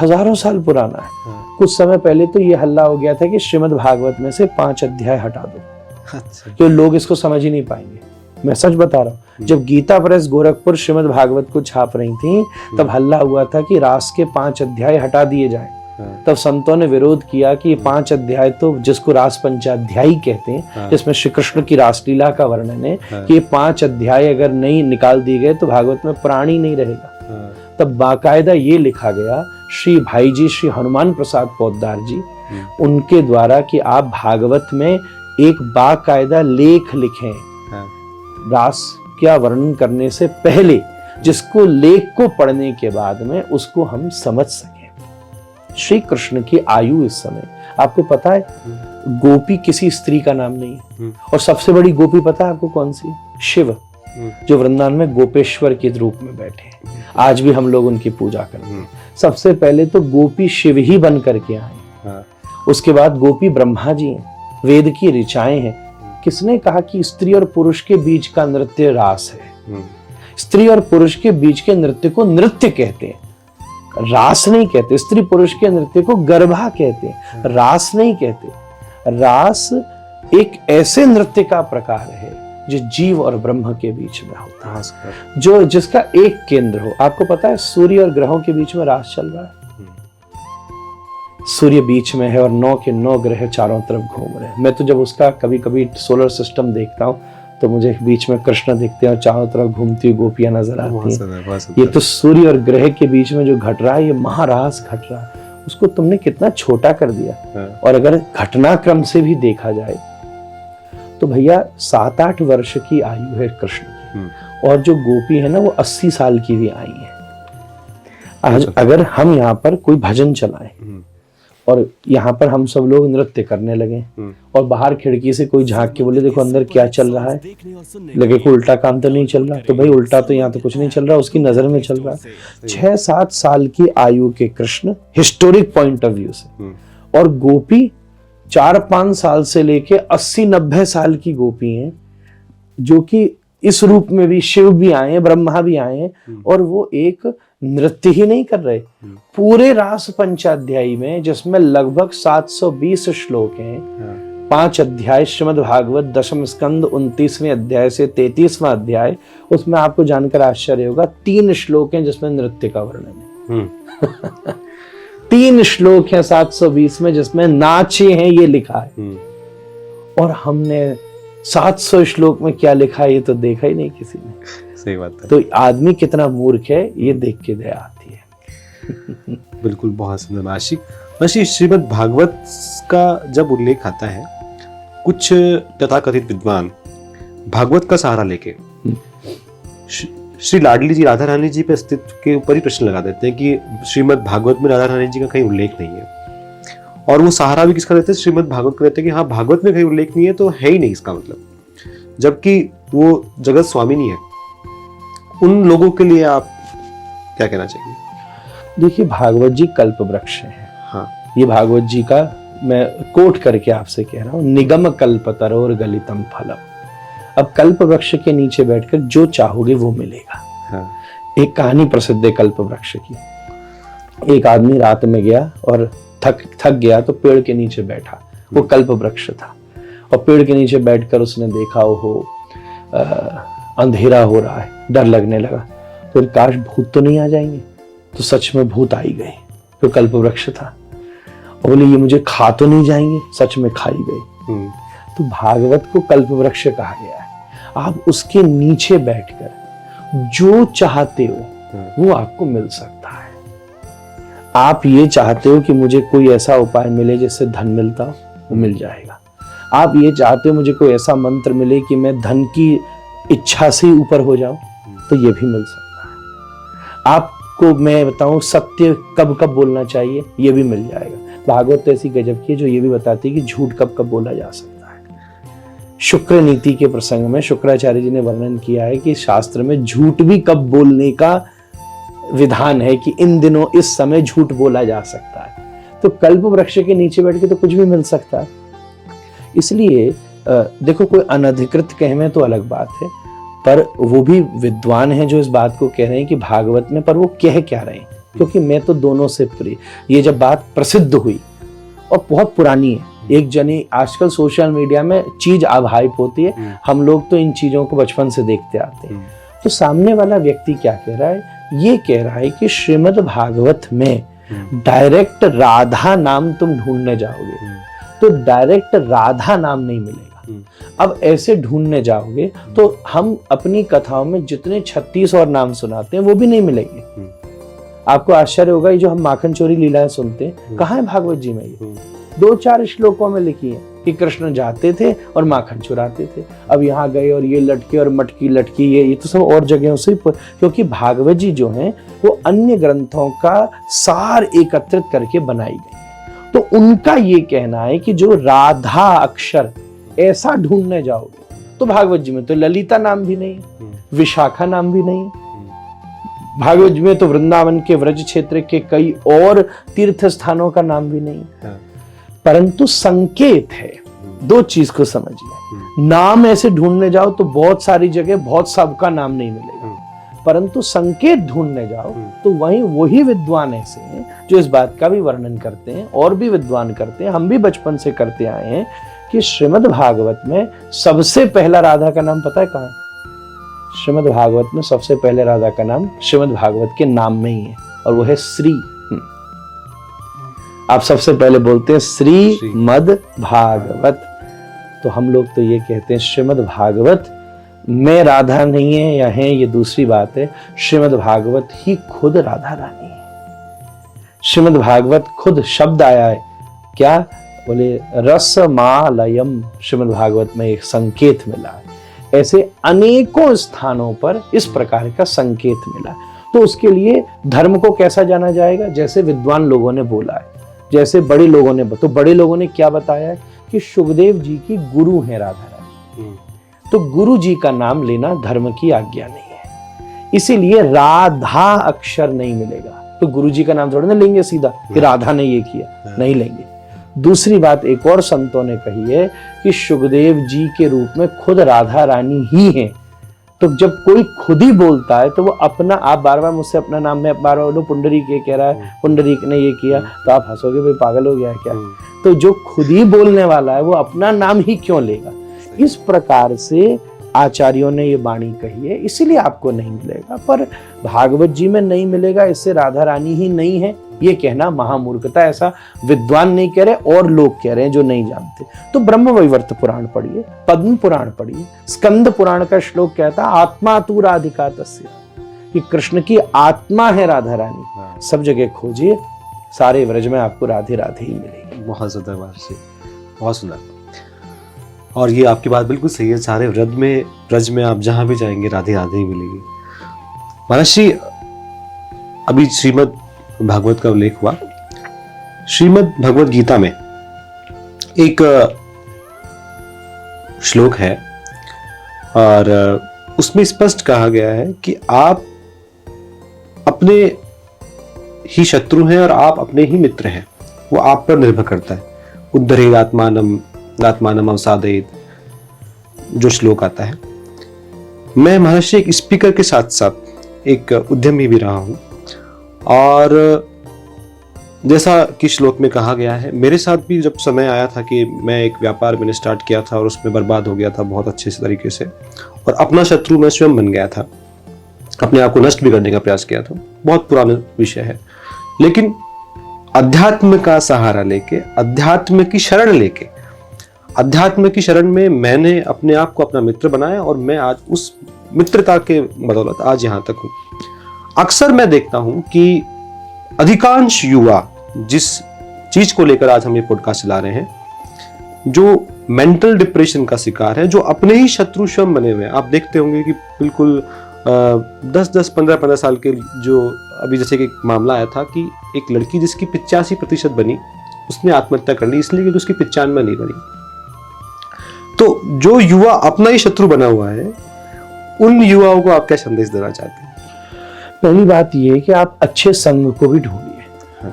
हजारों साल पुराना है। कुछ समय पहले तो ये हल्ला हो गया था कि श्रीमद् भागवत में से 5 अध्याय हटा दो, तो लोग इसको समझ ही नहीं पाएंगे। मैं सच बता रहा हूँ, जब गीता प्रेस गोरखपुर श्रीमद् भागवत को छाप रही थी तब हल्ला हुआ था कि रास के 5 अध्याय हटा दिए जाएं। तब संतों ने विरोध किया कि 5 अध्याय तो जिसको रास पंचाध्यायी कहते हैं, जिसमें श्री कृष्ण की रासलीला का वर्णन है, कि ये 5 अध्याय अगर नहीं निकाल दिए गए तो भागवत में प्राण ही नहीं रहेगा। तब बाकायदा ये लिखा गया श्री भाई जी, श्री हनुमान प्रसाद पोद्दार जी, उनके द्वारा कि आप भागवत में एक बाकायदा लेख लिखें रास का वर्णन करने से पहले, जिसको लेख को पढ़ने के बाद में उसको हम समझ सकें। श्री कृष्ण की आयु इस समय, आपको पता है, गोपी किसी स्त्री का नाम नहीं, और सबसे बड़ी गोपी पता है आपको कौन सी? शिव, जो वृंदावन में गोपेश्वर के रूप में बैठे हैं। आज भी हम लोग उनकी पूजा करते हैं। सबसे पहले तो गोपी शिव ही बन करके आए, उसके बाद गोपी ब्रह्मा जी हैं, वेद की ऋचाएं हैं। किसने कहा कि स्त्री और पुरुष के बीच का नृत्य रास है? स्त्री और पुरुष के बीच के नृत्य को नृत्य कहते हैं, रास नहीं कहते। स्त्री पुरुष के नृत्य को गरबा कहते हैं, रास नहीं कहते। रास एक ऐसे नृत्य का प्रकार है जो जीव और ब्रह्म के बीच में होता है, जो जिसका एक केंद्र हो। आपको पता है सूर्य और ग्रहों के बीच में रास चल रहा है। सूर्य बीच में है और 9 के 9 ग्रह चारों तरफ घूम रहे हैं। मैं तो जब उसका कभी कभी सोलर सिस्टम देखता हूँ तो मुझे बीच में कृष्ण दिखते हैं और चारों तरफ घूमती हुई गोपियां नजर आती बहुत हैं। सुंदर, बहुत ये सुंदर। तो सूर्य और ग्रह के बीच में जो घट रहा है, ये महारास घट रहा है, उसको तुमने कितना छोटा कर दिया। हाँ। और अगर घटनाक्रम से भी देखा जाए तो भैया 7-8 वर्ष की आयु है कृष्ण की, और जो गोपी है ना वो 80 साल की भी आई है। आज अगर हम यहाँ पर कोई भजन चलाएं और यहाँ पर हम सब लोग नृत्य करने लगे और बाहर खिड़की से कोई झांक के बोले देखो अंदर क्या चल रहा है, लगे को उल्टा काम तो नहीं चल रहा, तो भाई उल्टा तो यहाँ तो कुछ नहीं चल रहा, उसकी नजर में चल रहा है। 6-7 साल की आयु के Krishna historic point of view से, और गोपी 4-5 साल से लेके 80-90 साल की गोपी हैं, जो कि इस रूप में भी शिव भी आए हैं, ब्रह्मा भी आए हैं, और वो एक नृत्य ही नहीं कर रहे, पूरे रास पंचाध्यायी में जिसमें लगभग 720 श्लोक हैं, 5 अध्याय श्रीमद् भागवत दशम स्कंद 29वें अध्याय से 33वां अध्याय, उसमें आपको जानकर आश्चर्य होगा 3 श्लोक हैं जिसमें नृत्य का वर्णन है। 3 श्लोक हैं 720 में जिसमें नाचे हैं ये लिखा है, और हमने 700 श्लोक में क्या लिखा है ये तो देखा ही नहीं किसी ने। सही बात है। तो आदमी कितना मूर्ख है ये देख के दया आती है। बिल्कुल, बहुत सुंदर। महर्षि, श्रीमद् भागवत का जब उल्लेख आता है, कुछ तथाकथित विद्वान भागवत का सहारा लेके श्री लाडली जी, राधा रानी जी पे अस्तित्व के ऊपर ही प्रश्न लगा देते हैं कि श्रीमद् भागवत में राधा रानी जी का कहीं उल्लेख नहीं है, और वो सहारा भी किसका देते हैं? श्रीमद् भागवत को देते हैं कि हाँ भागवत में कहीं उल्लेख नहीं है तो है ही नहीं इसका मतलब, जबकि वो जगत स्वामिनी है। उन लोगों के लिए आप क्या कहना चाहिए? देखिए, भागवत जी कल्प वृक्ष हैं। हाँ, ये भागवत जी का मैं कोट करके आपसे कह रहा हूँ, निगम कल्पतरोर गलितम फलम। अब कल्प वृक्ष के नीचे बैठकर जो चाहोगे वो मिलेगा। हाँ। एक कहानी प्रसिद्ध है कल्प वृक्ष की। एक आदमी रात में गया और थक गया तो पेड़ के नीचे बैठा, वो कल्प वृक्ष था, और पेड़ के नीचे बैठकर उसने देखा हो अंधेरा हो रहा है, डर लगने लगा, तो काश भूत तो नहीं आ जाएंगे, तो सच में भूत आई गए, तो कल्प वृक्ष था। और बोले ये मुझे खा तो नहीं जाएंगे, सच में खाई गए। तो भागवत को कल्प वृक्ष कहा गया है। आप उसके नीचे बैठकर जो चाहते हो वो आपको मिल सकता है। आप ये चाहते हो कि मुझे कोई ऐसा उपाय मिले जिससे धन मिलता हो, वो मिल जाएगा। आप ये चाहते हो मुझे कोई ऐसा मंत्र मिले कि मैं धन की इच्छा से ऊपर हो जाऊं, तो ये भी मिल सकता है। आपको मैं बताऊं सत्य कब कब बोलना चाहिए, ये भी मिल जाएगा। भागवत तो ऐसी गजब की है जो ये भी बताती है कि झूठ कब कब बोला जा सकता है। शुक्र नीति के प्रसंग में शुक्राचार्य जी ने वर्णन किया है कि शास्त्र में झूठ भी कब बोलने का विधान है, कि इन दिनों इस समय झूठ बोला जा सकता है। तो कल्प वृक्ष के नीचे बैठ के तो कुछ भी मिल सकता है। इसलिए देखो, कोई अनधिकृत कहने तो अलग बात है, पर वो भी विद्वान हैं जो इस बात को कह रहे हैं कि भागवत में, पर वो कह क्या रहे हैं, क्योंकि मैं तो दोनों से प्रिय। ये जब बात प्रसिद्ध हुई और बहुत पुरानी है, एक जनी आजकल सोशल मीडिया में चीज अब हाइप होती है, हम लोग तो इन चीजों को बचपन से देखते आते हैं। तो सामने वाला व्यक्ति क्या कह रहा है? ये कह रहा है कि श्रीमद् भागवत में डायरेक्ट राधा नाम तुम ढूंढने जाओगे तो डायरेक्ट राधा नाम नहीं मिलेगा। अब ऐसे ढूंढने जाओगे तो हम अपनी कथाओं में जितने 36 और नाम सुनाते हैं वो भी नहीं मिलेंगे। आपको आश्चर्य होगा, ये जो हम माखन चोरी लीलाएं सुनते हैं, कहाँ है भागवत जी में? ये 2-4 श्लोकों में लिखी है कि कृष्ण जाते थे और माखन चुराते थे। अब यहाँ गए और ये लटके और मटकी लटकी, ये तो सब और जगहों से, क्योंकि भागवत जी जो हैं वो अन्य ग्रंथों का सार एकत्रित करके बनाई गई। तो उनका ये कहना है कि जो राधा अक्षर ऐसा ढूंढने जाओगे तो भागवत जी में तो ललिता नाम भी नहीं है, विशाखा नाम भी नहीं है। भागवत जी में तो वृंदावन के व्रज क्षेत्र के कई और तीर्थ स्थानों का नाम भी नहीं है, परंतु संकेत है। 2 चीज को समझिए, नाम ऐसे ढूंढने जाओ तो बहुत सारी जगह बहुत सबका नाम नहीं मिलेगा, परंतु संकेत ढूंढने जाओ तो वही विद्वान ऐसे हैं जो इस बात का भी वर्णन करते हैं, और भी विद्वान करते हैं, हम भी बचपन से करते आए हैं, कि श्रीमद् भागवत में सबसे पहला राधा का नाम पता है कहाँ है? श्रीमद् भागवत में सबसे पहले राधा का नाम श्रीमद् भागवत के नाम में ही है, और वो है श्री। आप सबसे पहले बोलते हैं श्रीमद् भागवत, तो हम लोग तो ये कहते हैं श्रीमद् भागवत मैं राधा नहीं है या है ये दूसरी बात है, श्रीमद् भागवत ही खुद राधा रानी है। श्रीमद् भागवत खुद शब्द आया है क्या, बोले रसमालयम, श्रीमद् भागवत में एक संकेत मिला है। ऐसे अनेकों स्थानों पर इस प्रकार का संकेत मिला। तो उसके लिए धर्म को कैसा जाना जाएगा, जैसे विद्वान लोगों ने बोला है, जैसे बड़े लोगों ने, तो बड़े लोगों ने क्या बताया है कि सुखदेव जी की गुरु है राधा रानी। तो गुरु जी का नाम लेना धर्म की आज्ञा नहीं है, इसीलिए राधा अक्षर नहीं मिलेगा। तो गुरु जी का नाम थोड़ा ना लेंगे सीधा कि राधा ने ये किया, नहीं लेंगे। दूसरी बात एक और संतों ने कही है कि सुखदेव जी के रूप में खुद राधा रानी ही है। तो जब कोई खुद ही बोलता है तो वो अपना, आप बार बार मुझसे अपना नाम में बार बार बोलो पुंडरीक ये कह रहा है, पुंडरीक ने ये किया, तो आप हंसोगे भाई पागल हो गया है क्या। तो जो खुद ही बोलने वाला है वो अपना नाम ही क्यों लेगा। इस प्रकार से आचार्यों ने ये वाणी कही है, इसीलिए आपको नहीं मिलेगा। पर भागवत जी में नहीं मिलेगा, इससे राधा रानी ही नहीं है ये कहना महामूर्खता। ऐसा विद्वान नहीं कह रहे, और लोग कह रहे हैं जो नहीं जानते। तो ब्रह्म वैवर्त पुराण पढ़िए, पद्म पुराण पढ़िए, स्कंद पुराण का श्लोक कहता है आत्मा तू राधिका तस्य, कि कृष्ण की आत्मा है राधा रानी। सब जगह खोजिए, सारे व्रज में आपको राधे राधे ही मिलेगी। बहुत सुंदर महर्षि, बहुत सुंदर। और ये आपकी बात बिल्कुल सही है, सारे व्रज में आप जहां भी जाएंगे राधे राधे ही मिलेगी। महर्षि, अभी श्रीमद् भागवत का उल्लेख हुआ। श्रीमद् भगवत गीता में एक श्लोक है और उसमें स्पष्ट कहा गया है कि आप अपने ही शत्रु हैं और आप अपने ही मित्र हैं, वो आप पर निर्भर करता है। उद्धरेद आत्मानम अवसादेत, जो श्लोक आता है। मैं महर्षि एक स्पीकर के साथ साथ एक उद्यमी भी रहा हूं, और जैसा कि श्लोक में कहा गया है, मेरे साथ भी जब समय आया था कि मैं एक व्यापार मैंने स्टार्ट किया था और उसमें बर्बाद हो गया था बहुत अच्छे से तरीके से, और अपना शत्रु मैं स्वयं बन गया था, अपने आप को नष्ट भी करने का प्रयास किया था। बहुत पुराना विषय है, लेकिन अध्यात्म का सहारा लेके, अध्यात्म की शरण लेके, अध्यात्म की शरण में मैंने अपने आप को अपना मित्र बनाया, और मैं आज उस मित्रता के बदौलत आज यहाँ तक हूँ। अक्सर मैं देखता हूं कि अधिकांश युवा जिस चीज को लेकर आज हम ये पॉडकास्ट चला रहे हैं, जो मेंटल डिप्रेशन का शिकार है, जो अपने ही शत्रु स्वयं बने हुए हैं। आप देखते होंगे कि बिल्कुल 10-10, 15-15 साल के, जो अभी जैसे कि एक मामला आया था कि एक लड़की जिसकी 85% बनी, उसने आत्महत्या कर ली इसलिए कि उसकी 95 नहीं बनी। तो जो युवा अपना ही शत्रु बना हुआ है, उन युवाओं को आप क्या संदेश देना चाहते हैं? पहली बात यह है कि आप अच्छे संग को भी ढूंढिए।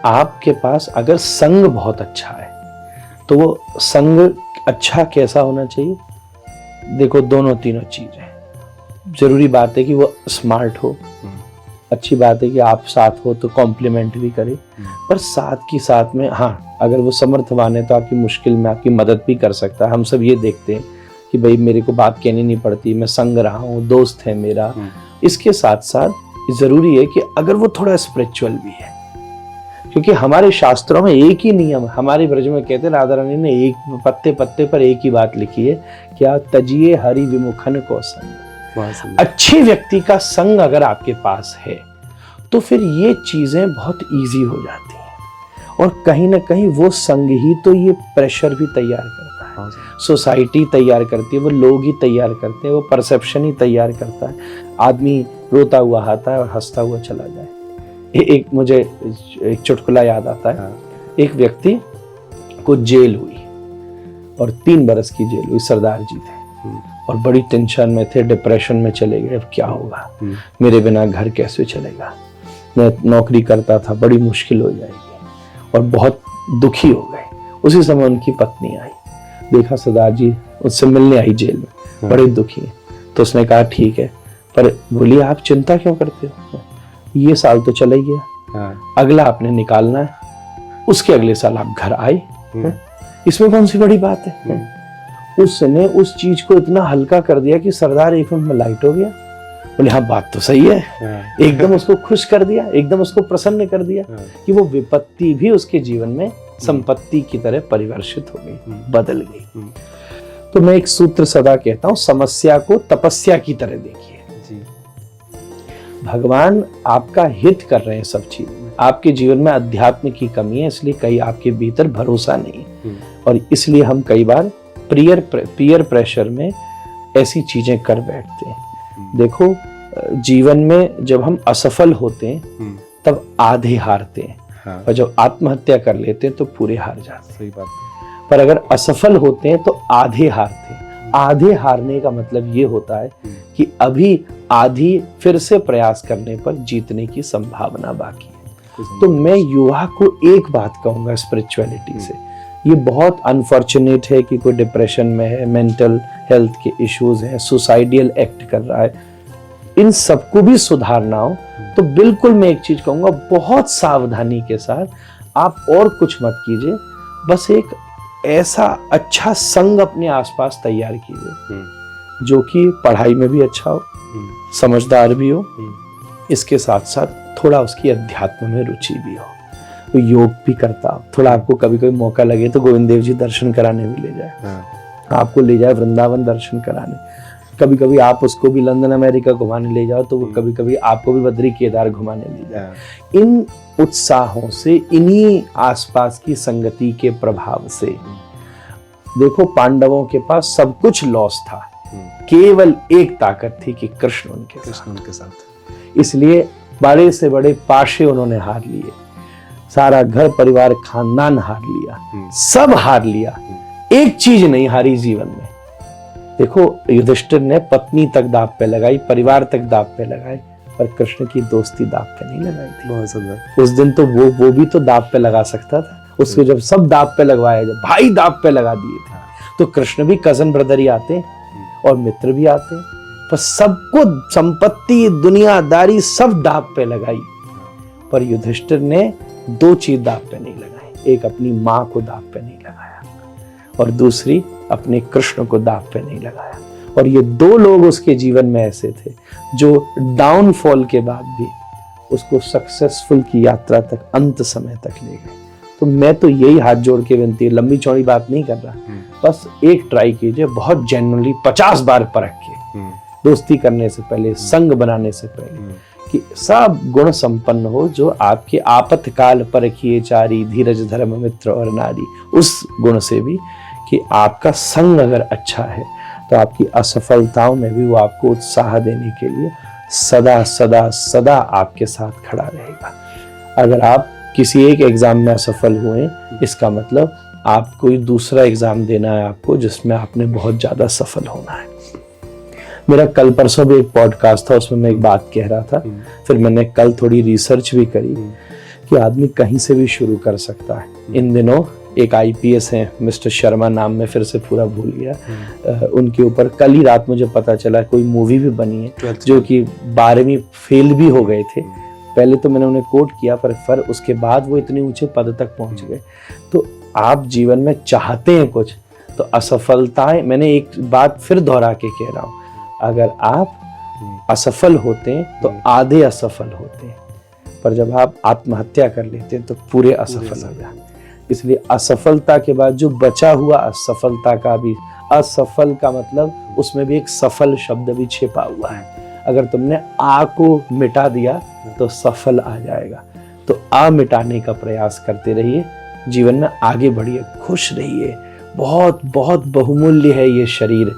आपके पास अगर संग बहुत अच्छा है तो वो संग अच्छा कैसा होना चाहिए, देखो दोनों तीनों चीजें। जरूरी बात है कि वो स्मार्ट हो, अच्छी बात है कि आप साथ हो तो कॉम्प्लीमेंट भी करे, पर साथ की साथ में हाँ, अगर वो समर्थवान है तो आपकी मुश्किल में आपकी मदद भी कर सकता है। हम सब ये देखते हैं कि भाई मेरे को बात कहनी नहीं पड़ती, मैं संग रहा हूँ, दोस्त है मेरा। इसके साथ साथ जरूरी है कि अगर वो थोड़ा स्पिरिचुअल भी है, क्योंकि हमारे शास्त्रों में एक ही नियम, हमारे ब्रज में कहते हैं, राधा रानी ने एक पत्ते पत्ते पर एक ही बात लिखी है, क्या तजिए हरि विमुखन को संग। अच्छे व्यक्ति का संग अगर आपके पास है तो फिर ये चीजें बहुत इजी हो जाती हैं। और कहीं ना कहीं वो संग ही तो ये प्रेशर भी तैयार करता है, सोसाइटी तैयार करती है, वो लोग ही तैयार करते हैं, वो परसेप्शन ही तैयार करता है। आदमी रोता हुआ आता है और हंसता हुआ चला जाए। एक मुझे एक चुटकुला याद आता है। एक व्यक्ति को जेल हुई और 3 बरस की जेल हुई, सरदार जी थे और बड़ी टेंशन में थे, डिप्रेशन में चले गए। अब क्या होगा, मेरे बिना घर कैसे चलेगा, मैं नौकरी करता था, बड़ी मुश्किल हो जाएगी, और बहुत दुखी हो गए। उसी समय उनकी पत्नी आई, देखा सरदार जी उससे मिलने आई जेल में, बड़े दुखी हैं। तो उसने कहा ठीक है, पर बोलिए आप चिंता क्यों करते हो, ये साल तो चला ही गया, अगला आपने निकालना है, उसके अगले साल आप घर आए, इसमें कौन सी बड़ी बात है। उसने उस चीज को इतना हल्का कर दिया कि सरदार एक मिनट में लाइट हो गया। बोले हाँ बात तो सही है, एकदम उसको खुश कर दिया, एकदम उसको प्रसन्न कर दिया कि वो विपत्ति भी उसके जीवन में संपत्ति की तरह परिवर्तित हो गई, बदल गई। तो मैं एक सूत्र सदा कहता हूं, समस्या को तपस्या की तरह देखिए जी। भगवान आपका हित कर रहे हैं सब चीज में। आपके जीवन में अध्यात्म की कमी है, इसलिए कहीं आपके भीतर भरोसा नहीं है और इसलिए हम कई बार पीयर प्रेशर में ऐसी चीजें कर बैठते हैं। देखो जीवन में जब हम असफल होते हैं तब आधे हारते हैं, हाँ। और जब आत्महत्या कर लेते हैं तो पूरे हार जाते हैं। सही बात है। पर अगर असफल होते हैं तो आधे हारते हैं। आधे हारने का मतलब ये होता है कि अभी आधी फिर से प्रयास करने पर जीतने की संभावना बाकी है। तो मैं युवा को एक बात कहूंगा स्पिरिचुअलिटी से, ये बहुत अनफॉर्चुनेट है कि कोई डिप्रेशन में है, मेंटल हेल्थ के इश्यूज हैं, सुसाइडियल एक्ट कर रहा है, इन सबको भी सुधारना हो तो बिल्कुल मैं एक चीज कहूंगा, बहुत सावधानी के साथ आप और कुछ मत कीजिए, बस एक ऐसा अच्छा संग अपने आसपास तैयार कीजिए जो कि पढ़ाई में भी अच्छा हो, समझदार भी हो, इसके साथ साथ थोड़ा उसकी अध्यात्म में रुचि भी हो, वो योग भी करता हो, थोड़ा आपको कभी कोई मौका लगे तो गोविंद देव जी दर्शन कराने भी ले जाए, आपको ले जाए वृंदावन दर्शन कराने, कभी कभी आप उसको भी लंदन अमेरिका घुमाने ले जाओ तो वो कभी कभी आपको भी बद्री केदार घुमाने ले जाए। इन उत्साहों से, इन्हीं आसपास की संगति के प्रभाव से, देखो पांडवों के पास सब कुछ लॉस था, केवल एक ताकत थी कि कृष्ण उनके साथ। इसलिए बड़े से बड़े पाशे उन्होंने हार लिए, सारा घर परिवार खानदान हार लिया, सब हार लिया, एक चीज नहीं हारी जीवन में। देखो युधिष्ठिर ने पत्नी तक दांव पे लगाई, परिवार तक दांव पे लगाए, पर कृष्ण की दोस्ती दांव पे नहीं लगाई थी। बहुत सुंदर। उस दिन तो वो भी तो दांव पे लगा सकता था, उसको जब सब दांव पे लगवाया, जब भाई दांव पे लगा दिए थे, तो कृष्ण भी कजन ब्रदर ही आते और मित्र भी आते, पर सबको संपत्ति दुनियादारी सब दांव पे लगाई, पर युधिष्ठिर ने दो चीज दांव पे नहीं लगाई, एक अपनी माँ को दांव पे नहीं लगाया और दूसरी अपने कृष्ण को दांव पे नहीं लगाया। और ये दो लोग उसके जीवन में ऐसे थे जो डाउनफॉल के बाद भी उसको सक्सेसफुल की यात्रा तक, अंत समय तक ले गए। तो मैं तो यही हाथ जोड़ के विनती, लंबी चौड़ी बात नहीं कर रहा, बस एक ट्राई कीजिए, बहुत जेन्युइनली 50 बार परख के, दोस्ती करने से पहले, संग बनाने से पहले, कि सब गुण संपन्न हो जो आपके आपातकाल परखिए चारी, धीरज धर्म मित्र और नारी, उस गुण से भी कि आपका संग अगर अच्छा है तो आपकी असफलताओं में भी वो आपको उत्साह देने के लिए सदा सदा सदा आपके साथ खड़ा रहेगा। अगर आप किसी एक एग्जाम में असफल हुए, इसका मतलब आप कोई दूसरा एग्जाम देना है आपको जिसमें आपने बहुत ज्यादा सफल होना है। मेरा कल परसों भी एक पॉडकास्ट था, उसमें मैं एक बात कह रहा था, फिर मैंने कल थोड़ी रिसर्च भी करी कि आदमी कहीं से भी शुरू कर सकता है। इन दिनों एक आईपीएस हैं मिस्टर शर्मा, नाम में फिर से पूरा भूल गया, उनके ऊपर कल ही रात मुझे पता चला कोई मूवी भी बनी है, जो कि 12वीं फेल भी हो गए थे। पहले तो मैंने उन्हें कोट किया, पर उसके बाद वो इतने ऊंचे पद तक पहुंच गए। तो आप जीवन में चाहते हैं कुछ, तो असफलताएं, मैंने एक बात फिर दोहरा के कह रहा हूं, अगर आप असफल होते हैं तो आधे असफल होते हैं, पर जब आप आत्महत्या कर लेते हैं तो पूरे असफल हो जाते हैं। इसलिए असफलता के बाद जो बचा हुआ असफलता का भी, असफल का मतलब उसमें भी एक सफल शब्द भी छिपा हुआ है। अगर तुमने आ को मिटा दिया तो सफल आ जाएगा। तो आ मिटाने का प्रयास करते रहिए, जीवन में आगे बढ़िए, खुश रहिए। बहुत बहुत बहुमूल्य है ये शरीर।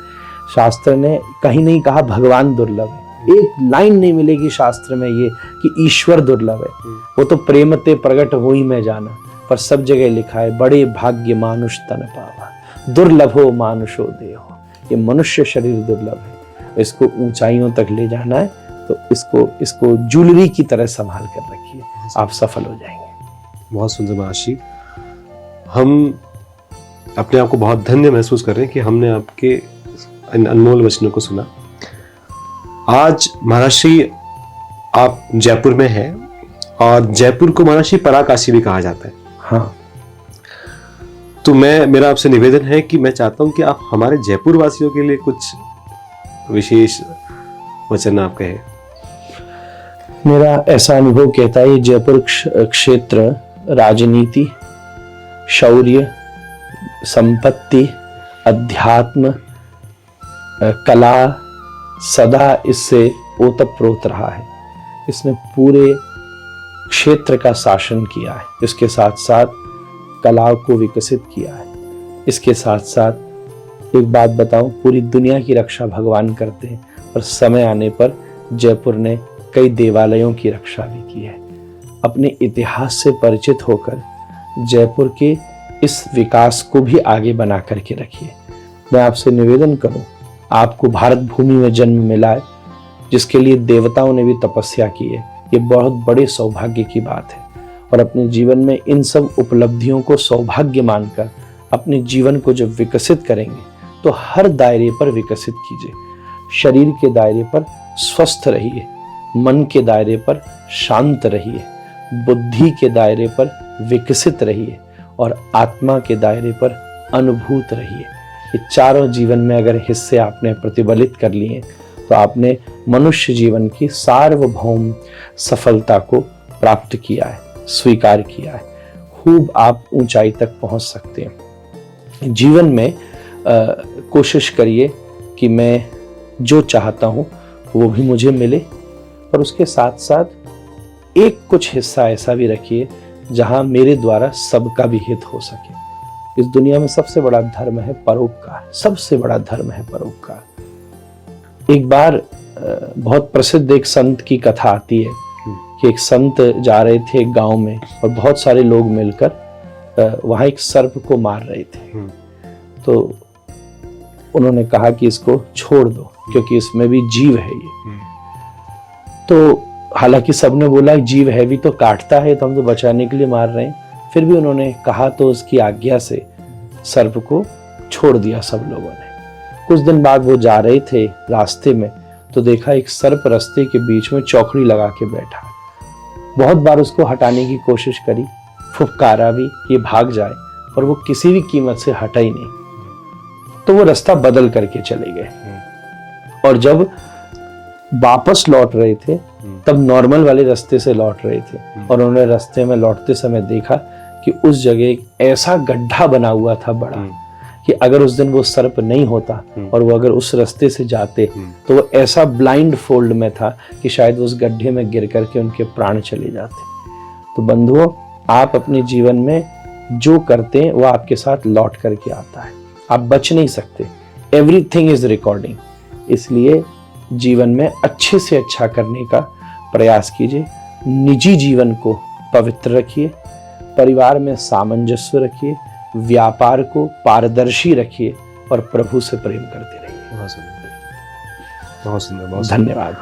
शास्त्र ने कहीं नहीं कहा भगवान दुर्लभ है, एक लाइन नहीं मिलेगी शास्त्र में ये कि ईश्वर दुर्लभ है। वो तो प्रेम ते प्रगट हो ही मैं जाना, पर सब जगह लिखा है बड़े भाग्य मानुष तन पावा, दुर्लभो मानुषो देहो। ये मनुष्य शरीर दुर्लभ है, इसको ऊंचाइयों तक ले जाना है तो इसको ज्वेलरी की तरह संभाल कर रखिए, आप सफल हो जाएंगे। बहुत सुंदर महर्षि, हम अपने आप को बहुत धन्य महसूस कर रहे हैं कि हमने आपके इन अनमोल वचनों को सुना। आज महर्षि आप जयपुर में हैं और जयपुर को महर्षि पराकाशी भी कहा जाता है। हाँ, तो मेरा आपसे निवेदन है कि मैं चाहता हूं कि आप हमारे जयपुर वासियों के लिए कुछ विशेष वचन आप कहें। मेरा ऐसा अनुभव कहता है जयपुर क्षेत्र राजनीति, शौर्य, संपत्ति अध्यात्म कला सदा इससे ओतप्रोत रहा है। इसने पूरे क्षेत्र का शासन किया है, इसके साथ साथ कला को विकसित किया है। इसके साथ साथ एक बात बताऊं, पूरी दुनिया की रक्षा भगवान करते हैं, और समय आने पर जयपुर ने कई देवालयों की रक्षा भी की है। अपने इतिहास से परिचित होकर जयपुर के इस विकास को भी आगे बना करके रखिए। मैं आपसे निवेदन करूं, आपको भारत भूमि में जन्म मिला है जिसके लिए देवताओं ने भी तपस्या की है। ये बहुत बड़े सौभाग्य की बात है, और अपने जीवन में इन सब उपलब्धियों को सौभाग्य मानकर अपने जीवन को जब विकसित करेंगे तो हर दायरे पर विकसित कीजिए। शरीर के दायरे पर स्वस्थ रहिए, मन के दायरे पर शांत रहिए, बुद्धि के दायरे पर विकसित रहिए, और आत्मा के दायरे पर अनुभूत रहिए। ये चारों जीवन में अगर हिस्से आपने प्रतिबलित कर लिए तो आपने मनुष्य जीवन की सार्वभौम सफलता को प्राप्त किया है, स्वीकार किया है। खूब आप ऊंचाई तक पहुंच सकते हैं। जीवन में कोशिश करिए कि मैं जो चाहता हूं वो भी मुझे मिले, और उसके साथ साथ एक कुछ हिस्सा ऐसा भी रखिए जहां मेरे द्वारा सबका भी हित हो सके। इस दुनिया में सबसे बड़ा धर्म है परोपकार, सबसे बड़ा धर्म है परोपकार। एक बार बहुत प्रसिद्ध एक संत की कथा आती है कि एक संत जा रहे थे एक गांव में, और बहुत सारे लोग मिलकर वहां एक सर्प को मार रहे थे। तो उन्होंने कहा कि इसको छोड़ दो क्योंकि इसमें भी जीव है ये। तो हालांकि सबने बोला जीव है भी तो काटता है, तो हम तो बचाने के लिए मार रहे हैं। फिर भी उन्होंने कहा तो उसकी आज्ञा से सर्प को छोड़ दिया सब लोगों ने। कुछ दिन बाद वो जा रहे थे रास्ते में, तो देखा एक सर्प रास्ते के बीच में चौकड़ी लगा के बैठा। बहुत बार उसको हटाने की कोशिश करी, फुफकारा भी ये भाग जाए, पर वो किसी भी कीमत से हटा ही नहीं। तो वो रास्ता बदल करके चले गए, और जब वापस लौट रहे थे तब नॉर्मल वाले रास्ते से लौट रहे थे, और उन्होंने रास्ते में लौटते समय देखा कि उस जगह एक ऐसा गड्ढा बना हुआ था बड़ा कि अगर उस दिन वो सर्प नहीं होता और वो अगर उस रास्ते से जाते तो वो ऐसा ब्लाइंड फोल्ड में था कि शायद वो उस गड्ढे में गिर करके उनके प्राण चले जाते। तो बंधुओं, आप अपने जीवन में जो करते हैं वो आपके साथ लौट करके आता है, आप बच नहीं सकते। Everything is recording. इसलिए जीवन में अच्छे से अच्छा करने का प्रयास कीजिए। निजी जीवन को पवित्र रखिए, परिवार में सामंजस्य रखिए, व्यापार को पारदर्शी रखिए, और प्रभु से प्रेम करते रहिए। बहुत सुंदर, बहुत सुंदर, बहुत धन्यवाद।